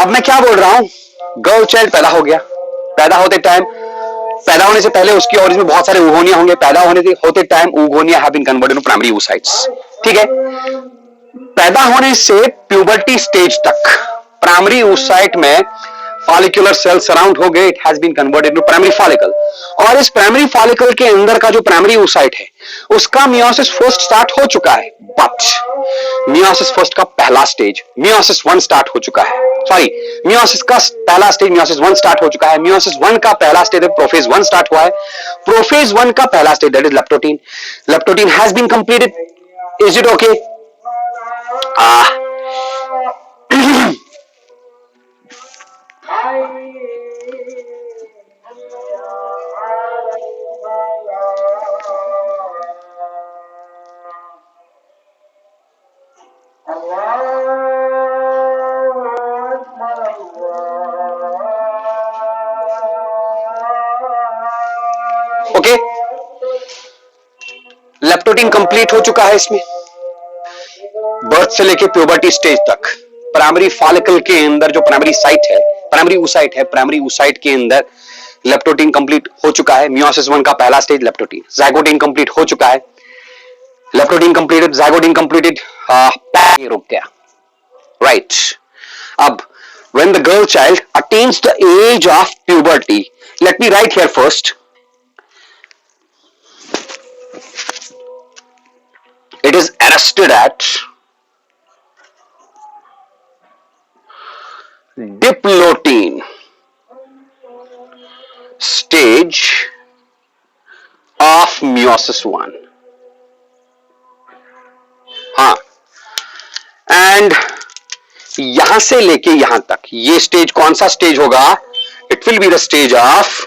अब मैं क्या बोल रहा हूं, गर्ल चाइल्ड पैदा हो गया, पैदा होने से पहले उसकी ओवरीज में बहुत सारे oogonia होंगे, पैदा होते time oogonia have been converted into primary oocytes, ठीक है। पैदा होने से प्यूबर्टी स्टेज तक प्राइमरी oocyte में फॉलिकुलर सेल सराउंड हो गए, it has been converted into primary follicle. और इस प्राइमरी फॉलिकल के अंदर का जो प्राइमरी oocyte है उसका मियोसिस फर्स्ट स्टार्ट हो चुका है, बट मियोसिस फर्स्ट का पहला स्टेज मियोसिस 1 स्टार्ट हो चुका है, सॉरी मियोसिस का पहला स्टेज मियोसिस 1 स्टार्ट हो चुका है। मियोसिस 1 का पहला स्टेज प्रोफेज 1 स्टार्ट हुआ है। प्रोफेज 1 का पहला stage that is leptotene. Leptotene has been completed, is it okay? Okay, leptotene complete हो चुका है इसमें। बर्थ से लेके प्यूबर्टी स्टेज तक प्राइमरी फॉलिकल के अंदर जो प्राइमरी साइट है, प्राइमरी oocyte है, प्राइमरी oocyte के अंदर लेप्टोटीन कंप्लीट हो चुका है। मियोसिस 1 का पहला स्टेज लेप्टोटीन। जाइगोटीन कंप्लीट हो चुका है, लेप्टोटीन कंप्लीटेड, जाइगोटीन कंप्लीटेड, रुक गया, राइट। अब when the girl child attains the age of puberty, let me write here first, it is arrested at diplotin stage of meiosis 1. हाँ, and यहां से लेके यहां तक ये स्टेज कौन सा स्टेज होगा? It will be the stage of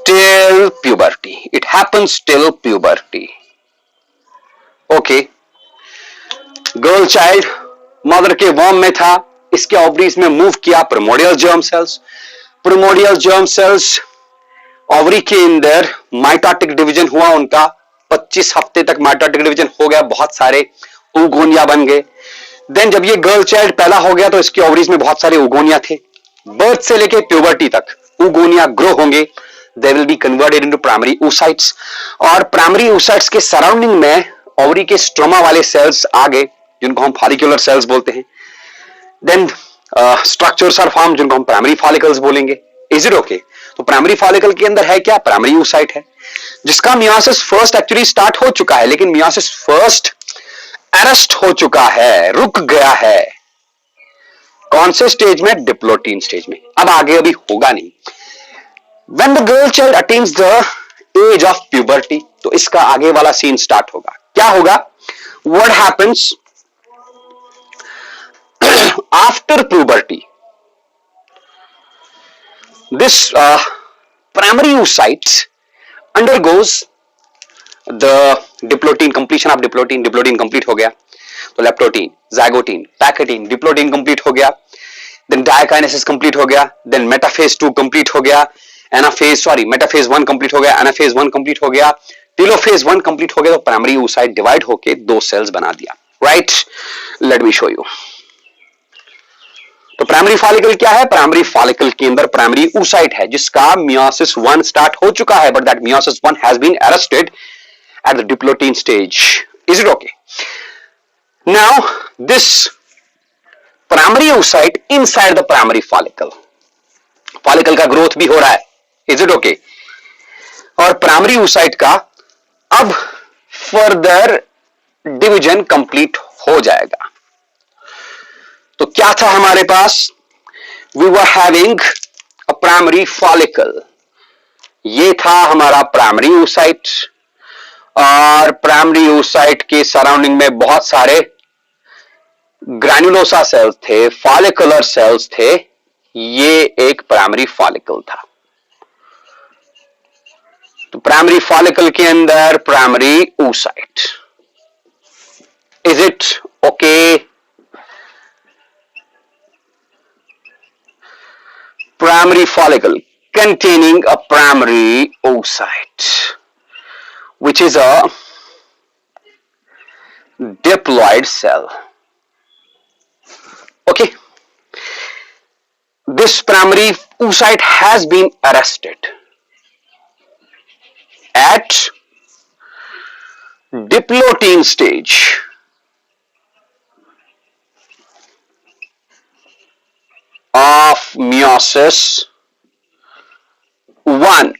till puberty. It happens till puberty. Okay. Girl child mother के वॉर्म में था, इसके ओवरीज में मूव किया primordial germ sales. Primordial germ sales ovary के अंदर माइटोटिक डिवीजन हुआ उनका, 25 हफ्ते तक माइटोटिक डिवीजन हो गया, बहुत सारे oogonia बन गए। देन जब ये गर्ल चाइल्ड पैदा हो गया तो इसके ओवरीज में बहुत सारे oogonia थे। बर्थ से लेके प्यूबर्टी तक oogonia ग्रो होंगे, they will be converted into primary oocytes, और प्राइमरी oocytes के सराउंडिंग में ओवरी के स्ट्रोमा वाले सेल्स आ गए जिनको हम फॉलिकुलर सेल्स बोलते हैं। देन स्ट्रक्चर्स आर फॉर्म जिनको हम प्राइमरी फॉलिकल्स बोलेंगे। Is it okay? तो प्राइमरी फॉलिकल के अंदर है क्या? प्राइमरी oocyte है, जिसका मियोसिस फर्स्ट एक्चुअली स्टार्ट हो चुका है, लेकिन मियोसिस फर्स्ट अरेस्ट हो चुका है, रुक गया है। कौन से स्टेज में? डिप्लोटीन स्टेज में। अब आगे अभी होगा नहीं। When the girl child attains the age of puberty, तो इसका आगे वाला सीन स्टार्ट होगा। क्या होगा? What happens after puberty? This primary oocyte undergoes the diplotin completion of diplotin। Diplotene complete हो गया तो leptotene, zygotene, pachytene, diplotene complete हो गया, देन डायकाइनेसिस कंप्लीट हो गया, देन मेटाफेज 2 कंप्लीट हो गया, मेटाफेज 1 कंप्लीट हो गया, एनाफेज 1 कंप्लीट हो गया, टेलोफेज 1 कंप्लीट हो गया, तो प्राइमरी oocyte डिवाइड होके 2 सेल्स बना दिया। Right, let me show you. तो प्राइमरी फॉलिकल क्या है? प्राइमरी फॉलिकल के अंदर प्राइमरी oocyte है जिसका मियोसिस 1 स्टार्ट हो चुका है, but that meiosis 1 has been arrested at the diplotene stage. Is it okay? Now this primary oocyte inside the primary follicle, follicle का ग्रोथ भी हो रहा है। Is it okay? और प्राइमरी oocyte का अब फर्दर डिवीजन कंप्लीट हो जाएगा। तो क्या था हमारे पास? We were having a primary follicle, ये था हमारा प्राइमरी oocyte, और प्राइमरी oocyte के सराउंडिंग में बहुत सारे ग्रैन्युलोसा सेल्स थे, फॉलिकुलर सेल्स थे। ये एक प्राइमरी फॉलिकल था। तो प्राइमरी फॉलिकल के अंदर primary oocyte। Is it okay? Primary follicle containing a primary oocyte, which is a diploid cell. Okay, this primary oocyte has been arrested at diplotin stage of meiosis 1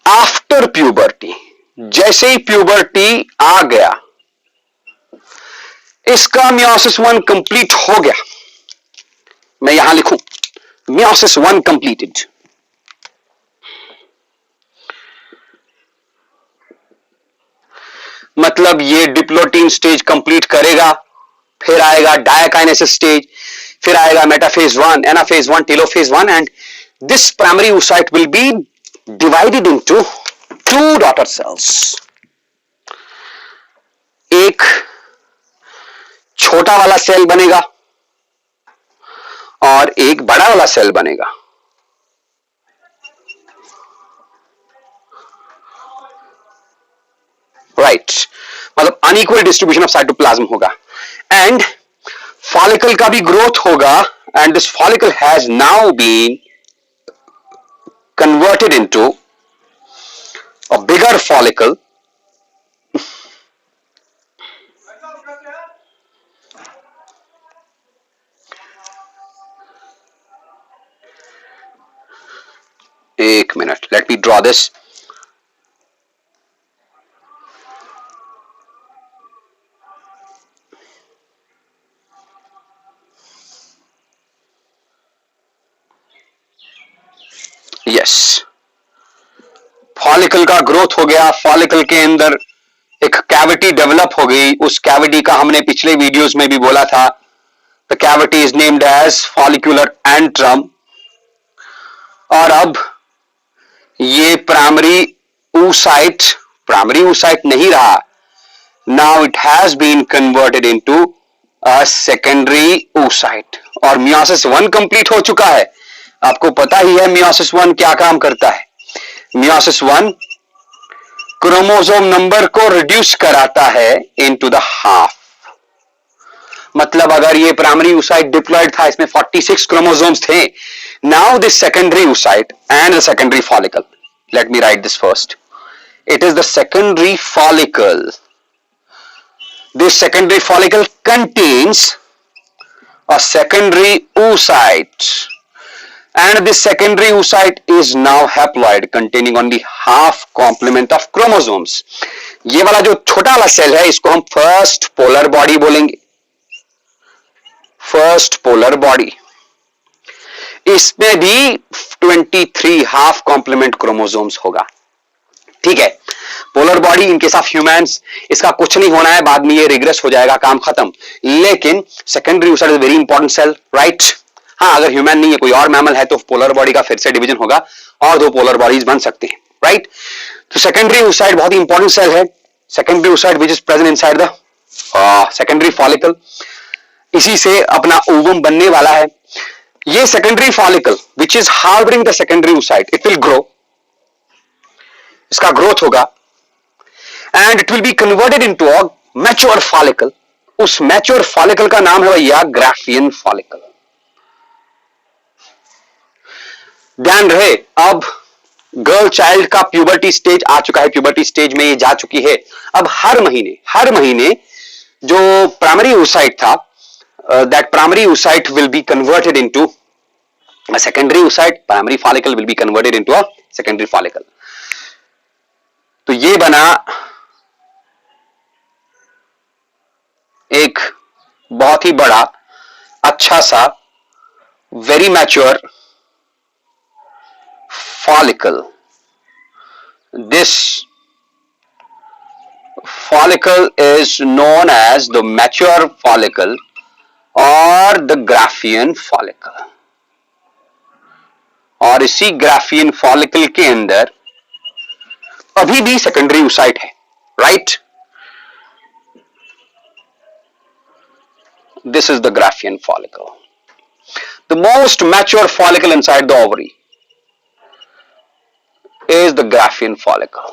after puberty। जैसे ही puberty आ गया, इसका meiosis 1 complete हो गया। मैं यहां लिखूं meiosis 1 completed. मतलब ये डिप्लोटीन स्टेज कंप्लीट करेगा, फिर आएगा डायकाइनेसिस स्टेज, फिर आएगा metaphase 1, anaphase 1, telophase 1, and this primary oocyte will be divided into 2 daughter cells. एक छोटा वाला सेल बनेगा और एक बड़ा वाला सेल बनेगा। राइट, मतलब अनइक्वल डिस्ट्रीब्यूशन ऑफ साइटोप्लाज्म होगा, एंड फॉलिकल का भी ग्रोथ होगा, and this follicle has now been converted into a bigger follicle. एक minute, let me draw this. Yes, follicle का ग्रोथ हो गया, फॉलिकल के अंदर एक कैविटी डेवलप हो गई। उस कैविटी का हमने पिछले वीडियोस में भी बोला था, the cavity is named as follicular antrum. और अब ये प्राइमरी oocyte नहीं रहा, now it has been converted into a secondary oocyte, और मियोसिस 1 कंप्लीट हो चुका है। आपको पता ही है मियोसिस 1 क्या काम करता है। मियोसिस 1 क्रोमोसोम नंबर को रिड्यूस कराता है इनटू द हाफ। मतलब अगर ये प्राइमरी oocyte डिप्लॉयड था, इसमें 46 क्रोमोसोम्स थे। Now this secondary oocyte and the secondary follicle, let me right this first, it is the secondary follicle. This secondary follicle contains a secondary oocyte, and this secondary oocyte is now haploid containing only half complement of chromosomes। ये वाला जो छोटा वाला cell है इसको हम first polar body बोलेंगे। First polar body, इसमें भी 23 हाफ कॉम्प्लीमेंट क्रोमोसोम्स होगा। ठीक है, polar body in case of humans, इसका कुछ नहीं होना है, बाद में ये रिग्रेस हो जाएगा, काम खत्म। लेकिन secondary oocyte is very important cell, right. हाँ, अगर ह्यूमन नहीं है, कोई और मैमल है, तो पोलर बॉडी का फिर से डिवीजन होगा और 2 पोलर बॉडीज बन सकते हैं, राइट। तो सेकेंडरी oocyte बहुत ही इंपॉर्टेंट सेल है। Secondary oocyte which is present inside the secondary follicle, इसी से अपना ओवम बनने वाला है। ये secondary follicle which is harbouring the secondary oocyte, it will grow, इसका ग्रोथ होगा and it will be converted into a mature follicle. उस मैच्योर फॉलिकल का नाम है भैया ग्राफियन फॉलिकल। ध्यान रहे, अब गर्ल चाइल्ड का प्यूबर्टी स्टेज आ चुका है, प्यूबर्टी स्टेज में ये जा चुकी है। अब हर महीने जो प्राइमरी oocyte था, that primary oocyte will be converted into a secondary oocyte, primary follicle will be converted into a secondary follicle. तो ये बना एक बहुत ही बड़ा, अच्छा सा, very mature follicle. This follicle is known as the mature follicle or the Graafian follicle. और इसी ग्राफियन फॉलिकल के अंदर अभी भी सेकेंडरी oocyte है, right. This is the Graafian follicle, the most mature follicle inside the ovary is the Graafian follicle.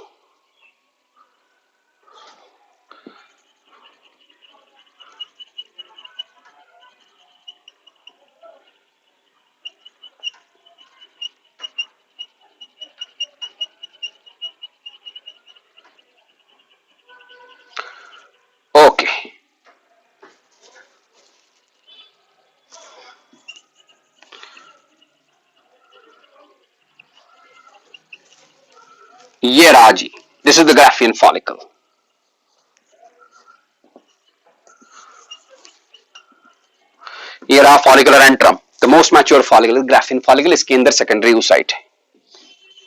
Okay. ये रहा जी, this is the Graafian follicle. ये रहा follicular antrum, the most mature follicle Graafian follicle, इसके अंदर secondary oocyte है।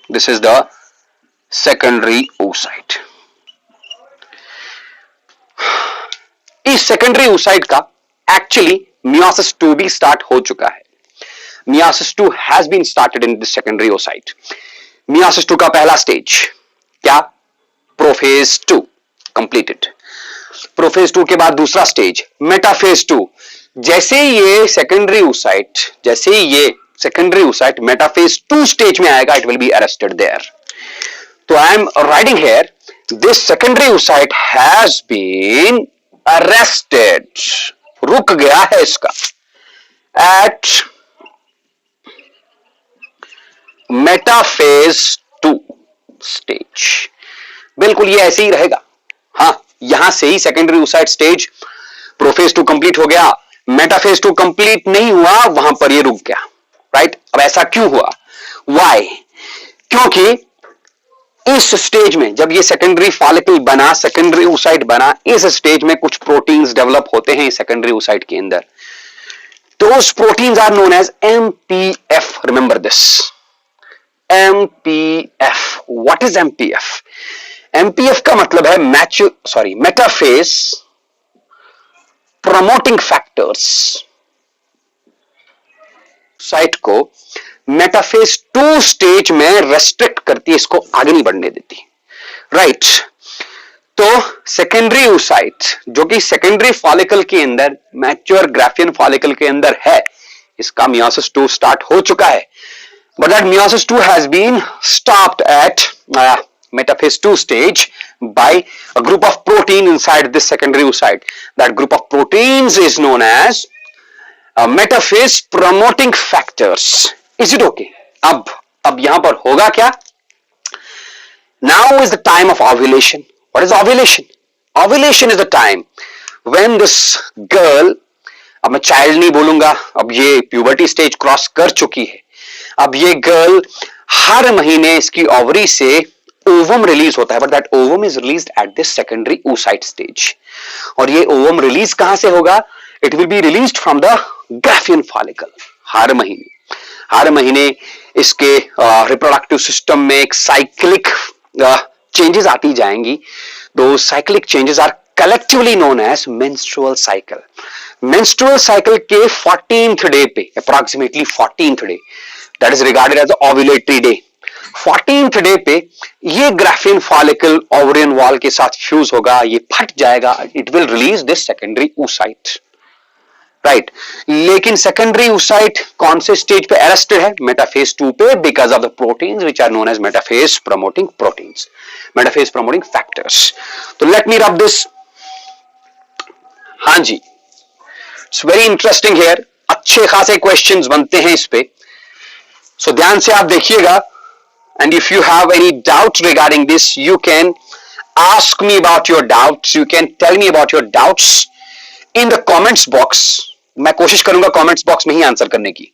This is the secondary oocyte। इस secondary oocyte का एक्चुअली मियोसिस 2 भी स्टार्ट हो चुका है। Meiosis 2 has been started in this secondary oocyte। Meiosis 2 का पहला स्टेज क्या? Prophase 2 completed. प्रोफेज 2 के बाद दूसरा स्टेज मेटाफेज 2। जैसे ये सेकेंडरी oocyte मेटाफेज 2 स्टेज में आएगा, it will be arrested there. तो I am writing here this secondary oocyte has been arrested, रुक गया है इसका एट मेटाफेज 2 स्टेज। बिल्कुल ये ऐसे ही रहेगा। हाँ, यहां से ही secondary oocyte stage, prophase 2 complete हो गया, मेटाफेज 2 कंप्लीट नहीं हुआ, वहां पर ये रुक गया, राइट। अब ऐसा क्यों हुआ? वाई? क्योंकि इस स्टेज में जब ये सेकेंडरी फॉलिकल बना, सेकेंडरी oocyte बना, इस स्टेज में कुछ प्रोटीन्स डेवलप होते हैं सेकेंडरी oocyte के अंदर। Those proteins are known as MPF. Remember this. MPF. What is MPF? MPF का मतलब है मेटाफेज प्रमोटिंग फैक्टर्स। साइट को मेटाफेज 2 स्टेज में रेस्ट्रिक्ट करती है, इसको आगे नहीं बढ़ने देती, राइट। तो सेकेंडरी oocyte जो कि सेकेंडरी फॉलिकल के अंदर, मैच्योर ग्राफियन फॉलिकल के अंदर है, इसका मियोसिस 2 स्टार्ट हो चुका है, but that meiosis 2 has been stopped at metaphase 2 stage by a group of protein inside this secondary oocyte. That group of proteins is known as metaphase promoting factors. Is it okay? अब यहां पर होगा क्या? Now is the time of ovulation. What is ovulation? Ovulation is the time when this girl, अब मैं child नहीं बोलूंगा, अब ये प्यूबर्टी स्टेज क्रॉस कर चुकी है। अब ये गर्ल, हर महीने इसकी ओवरी से ओवम रिलीज होता है, but that ovum is released at this secondary oocyte stage. और ये ओवम रिलीज कहां से होगा? It will be released from the Graafian follicle हर महीने इसके रिप्रोडक्टिव सिस्टम में एक साइक्लिक चेंजेस आती जाएंगी. दो cyclic changes are collectively known as menstrual cycle. Menstrual cycle के 14th डे पे, approximately 14th day, that is regarded as ovulatory day. 14th day पे ये ग्राफियन फॉलिकल ओवरियन वॉल के साथ फ्यूज होगा, ये फट जाएगा. It will release this secondary oocyte, right. लेकिन सेकेंडरी oocyte कौन से स्टेज पे अरेस्टेड है? मेटाफेज 2 पे, because of the proteins which are known as metaphase promoting proteins, metaphase promoting factors. तो लेट मी रब दिस. हाँ जी, इट्स वेरी इंटरेस्टिंग हियर. अच्छे खासे क्वेश्चंस बनते हैं इस पे, सो ध्यान से आप देखिएगा. And if you have any doubt regarding this, you can ask me about your doubts. You can tell me about your doubts in the comments box. मैं कोशिश करूंगा comments box में ही आंसर करने की,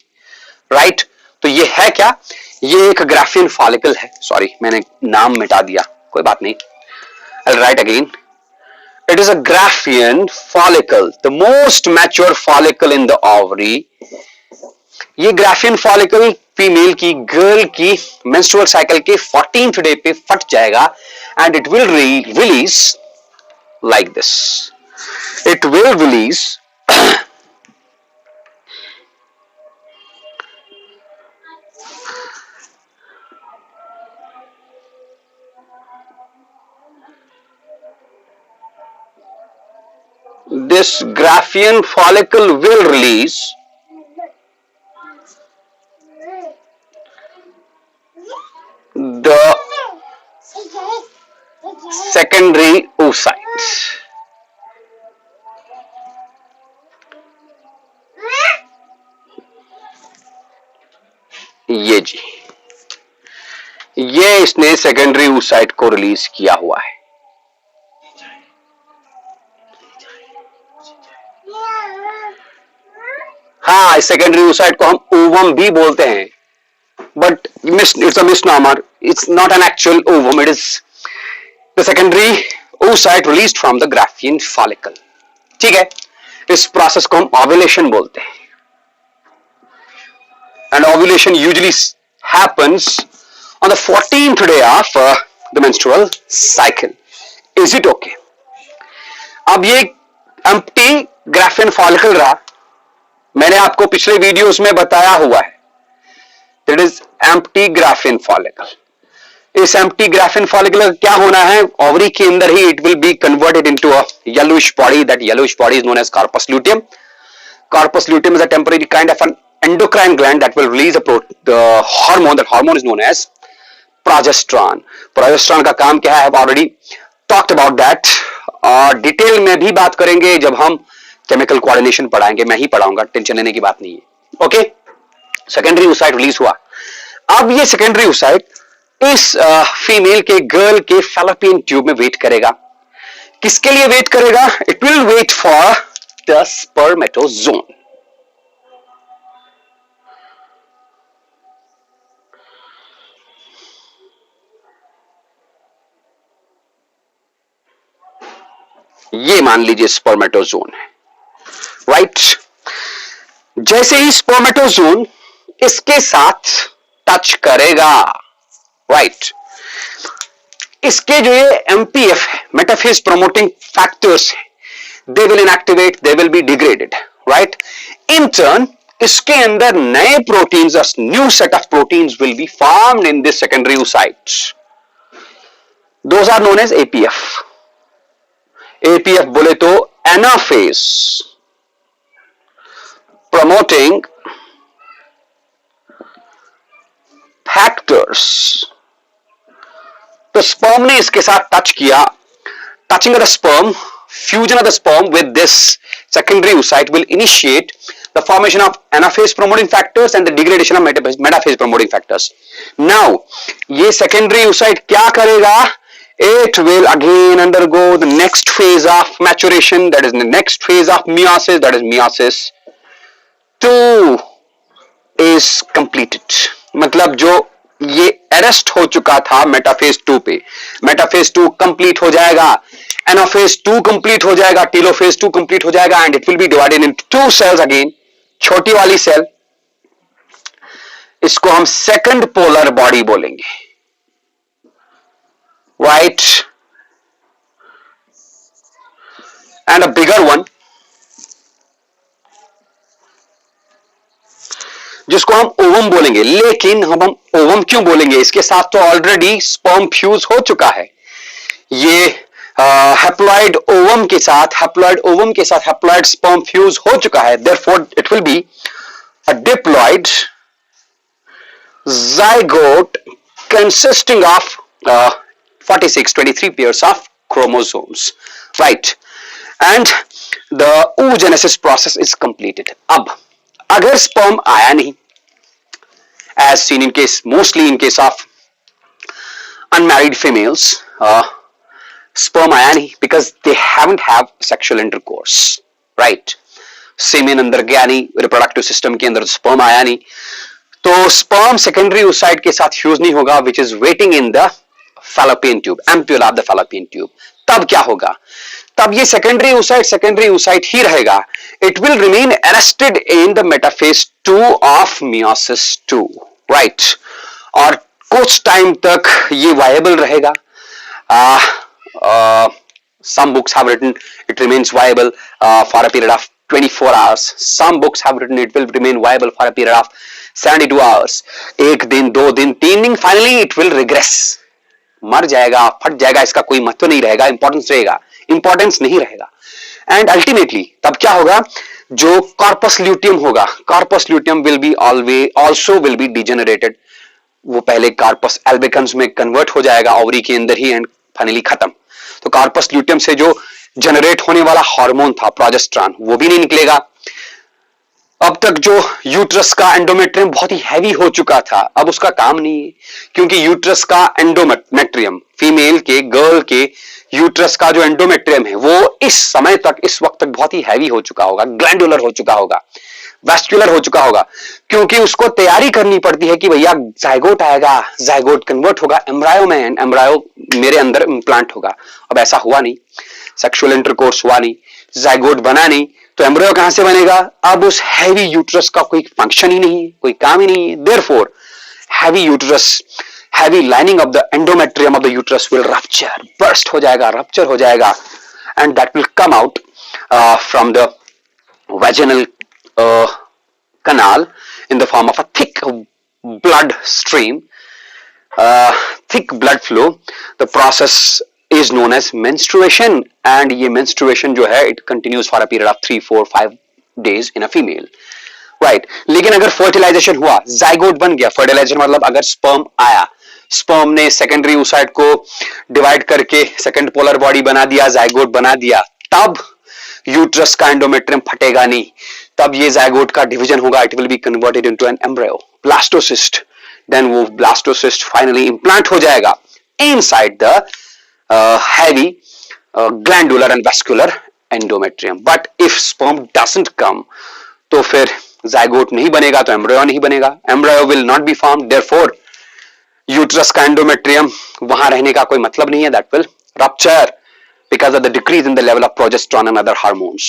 right? तो ये है क्या? ये एक ग्राफियन फॉलिकल है. सॉरी, मैंने नाम मिटा दिया, कोई बात नहीं. I'll write again. It is a Graafian follicle, the most mature follicle in the ovary. ये ग्राफियन फॉलिकल फीमेल की, गर्ल की मेंस्ट्रुअल साइकिल के 14th डे पे फट जाएगा and it will release like this. It will release this Graafian follicle will release the secondary oocytes. ये जी, ये इसने सेकेंडरी oocyte को रिलीज किया हुआ है. हाँ, इस सेकेंडरी oocyte को हम ओवम भी बोलते हैं, but it's a misnomer. It's not an actual ovum. It is the secondary oocyte released from the Graafian follicle. ठीक है, इस प्रोसेस को हम ovulation बोलते हैं. And ovulation usually happens on the 14th day of the menstrual cycle. Is it okay? अब ये empty Graafian follicle रहा, मैंने आपको पिछले वीडियोस में बताया हुआ है. It is empty Graafian follicle. इस empty Graafian follicle का क्या होना है? ओवरी के अंदर ही it will be converted into a yellowish body. That yellowish body is known as corpus luteum. Corpus luteum is a temporary kind of an endocrine gland that will release the hormone. That hormone is known as progesterone. Progesterone का काम क्या है? I've already talked about that. Detail में भी बात करेंगे जब हम केमिकल कोऑर्डिनेशन पढ़ाएंगे. मैं ही पढ़ाऊंगा, टेंशन लेने की बात नहीं है. ओके, सेकेंडरी oocyte रिलीज हुआ. अब ये सेकेंडरी oocyte इस फीमेल के, गर्ल के फैलोपियन ट्यूब में वेट करेगा. किसके लिए वेट करेगा? It will wait for the spermatozoon. ये मान लीजिए स्पर्मेटोजोन है, राइट. जैसे ही स्पर्मेटोजोन इसके साथ टच करेगा, राइट, इसके जो ये एमपीएफ है, मेटाफेज प्रमोटिंग फैक्टर्स है, they will inactivate, they will be degraded, right. In turn इसके अंदर नए proteins, new set of proteins will be formed in this secondary oocytes. Those are known as APF. APF बोले तो anaphase promoting factors. तो sperm ने इसके साथ touch किया. Touching of the sperm, fusion of the sperm with this secondary oocyte will initiate the formation of anaphase promoting factors and the degradation of metaphase promoting factors. Now, ये secondary oocyte क्या करेगा? It will again undergo the next phase of maturation, that is the next phase of meiosis, that is meiosis 2 is completed. मतलब जो ये arrest हो चुका था metaphase 2 पे, मेटाफेज 2 कंप्लीट हो जाएगा, एनाफेज 2 कंप्लीट हो जाएगा, टेलोफेज 2 कंप्लीट हो जाएगा, and it will be divided in 2 cells again. छोटी वाली सेल, इसको हम सेकंड पोलर बॉडी बोलेंगे, right, and a bigger one जिसको हम ओवम बोलेंगे। लेकिन हम ओवम क्यों बोलेंगे, इसके साथ तो ऑलरेडी स्पर्म फ्यूज हो चुका है। ये हैप्लॉइड ओवम के साथ हैप्लॉइड स्पर्म फ्यूज हो चुका है, therefore it will be a diploid zygote consisting of 23 pairs of chromosomes, right, and the oogenesis process is completed. अब अगर sperm आया नहीं, as seen in case, mostly in case of unmarried females, sperm आया नहीं because they haven't have sexual intercourse, right, semen अंदर गया नहीं, reproductive system के अंदर sperm आया नहीं, तो स्पर्म सेकेंडरी oocyte के साथ फ्यूज नहीं होगा, which is waiting in the fallopian tube, ampoule of the fallopian tube. तब क्या होगा, तब ये सेकेंडरी oocyte ही रहेगा, it will remain arrested in the metaphase 2 of meiosis 2, right, और कुछ टाइम तक ये वायबल रहेगा। some books have written it remains viable for a period of 24 hours. Some books have written it will remain viable for a period of 72 hours. एक दिन, 2 दिन, 3 दिन, finally it will regress. मर जाएगा, फट जाएगा, इसका कोई महत्व नहीं रहेगा, इंपॉर्टेंस नहीं रहेगा। एंड अल्टीमेटली तब क्या होगा, जो कॉर्पस ल्यूटियम होगा, corpus luteum will be also will be degenerated. वो पहले कॉर्पस एल्बिकन्स में कन्वर्ट हो जाएगा ओवरी के अंदर ही, एंड फाइनली खत्म। तो कॉर्पस ल्यूटियम से जो जनरेट होने वाला हार्मोन था प्रोजेस्टेरॉन, वो भी नहीं निकलेगा। अब तक जो यूट्रस का एंडोमेट्रियम बहुत ही हैवी हो चुका था, अब उसका काम नहीं है, क्योंकि यूट्रस का एंडोमेट्रियम, फीमेल के, गर्ल के यूट्रस का जो एंडोमेट्रियम है, वो इस समय तक, इस वक्त तक बहुत ही हैवी हो चुका होगा, ग्लैंडुलर हो चुका होगा, वैस्कुलर हो चुका होगा, क्योंकि उसको तैयारी करनी पड़ती है कि भैया जायगोट आएगा, जायगोट कन्वर्ट होगा एम्ब्रायो में, एंड एम्ब्रायो मेरे अंदर इम्प्लांट होगा। अब ऐसा हुआ नहीं, सेक्सुअल इंटरकोर्स हुआ नहीं, जायगोट बना नहीं, तो एम्ब्रियो कहां से बनेगा। अब उस हैवी यूट्रस का कोई फंक्शन ही नहीं है, कोई काम ही नहीं है, therefore heavy uterus, heavy lining of the endometrium of the uterus will rupture, burst हो जाएगा, रप्चर हो जाएगा, and that will come out from the vaginal canal in the form of a thick blood stream, thick blood flow. The process is known as menstruation, and ये menstruation जो है it continues for a period of 3, 4, 5 days in a female, right. लेकिन अगर fertilization हुआ, zygote बन गया, fertilization मतलब अगर sperm आया, स्पर्म ने सेकेंडरी oocyte को डिवाइड करके सेकेंड पोलर बॉडी बना दिया, zygote बना दिया, तब यूट्रस का एंडोमेट्रियम फटेगा नहीं, तब ये जायगोट का डिवीजन होगा, it will be converted into an embryo, blastocyst, then वो ब्लास्टोसिस्ट फाइनली इंप्लांट हो जाएगा inside the heavy glandular and vascular endometrium. But if sperm doesn't come, तो फिर जायगोट नहीं बनेगा, तो एम्ब्रियो नहीं बनेगा, embryo will not be formed, therefore uterus का एंडोमेट्रियम वहां रहने का कोई मतलब नहीं है, that will rupture because of the decrease in the level of progesterone and other hormones,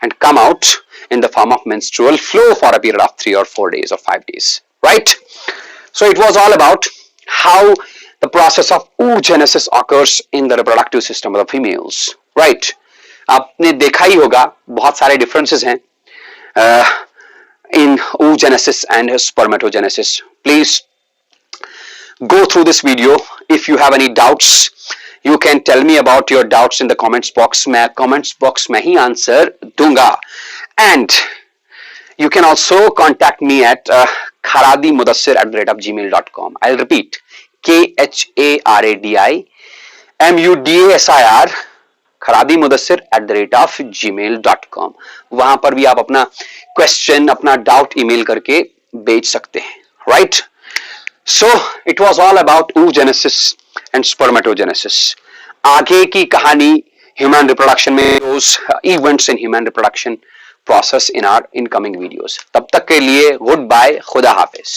and come out in the form of menstrual flow for a period of 3 or 4 days or 5 days, right. So it was all about how the process of oogenesis occurs in the reproductive system of the females, right. आपने देखा ही होगा बहुत सारे differences हैं in oogenesis and spermatogenesis. Please go through this video. If you have any doubts, you can tell me about your doubts in the comments box. मैं comments box में ही answer दूंगा, and you can also contact me at kharadimudassir@gmail.com. I'll repeat, KHARADIMUDASIR kharadimudassir@gmail.com. वहां पर भी आप अपना question, अपना doubt email करके भेज सकते हैं, right. So it was all about oogenesis and spermatogenesis. आगे की कहानी ह्यूमन रिप्रोडक्शन में, those events in human reproduction process in our incoming videos. तब तक के लिए गुड बाय, खुदा हाफिज।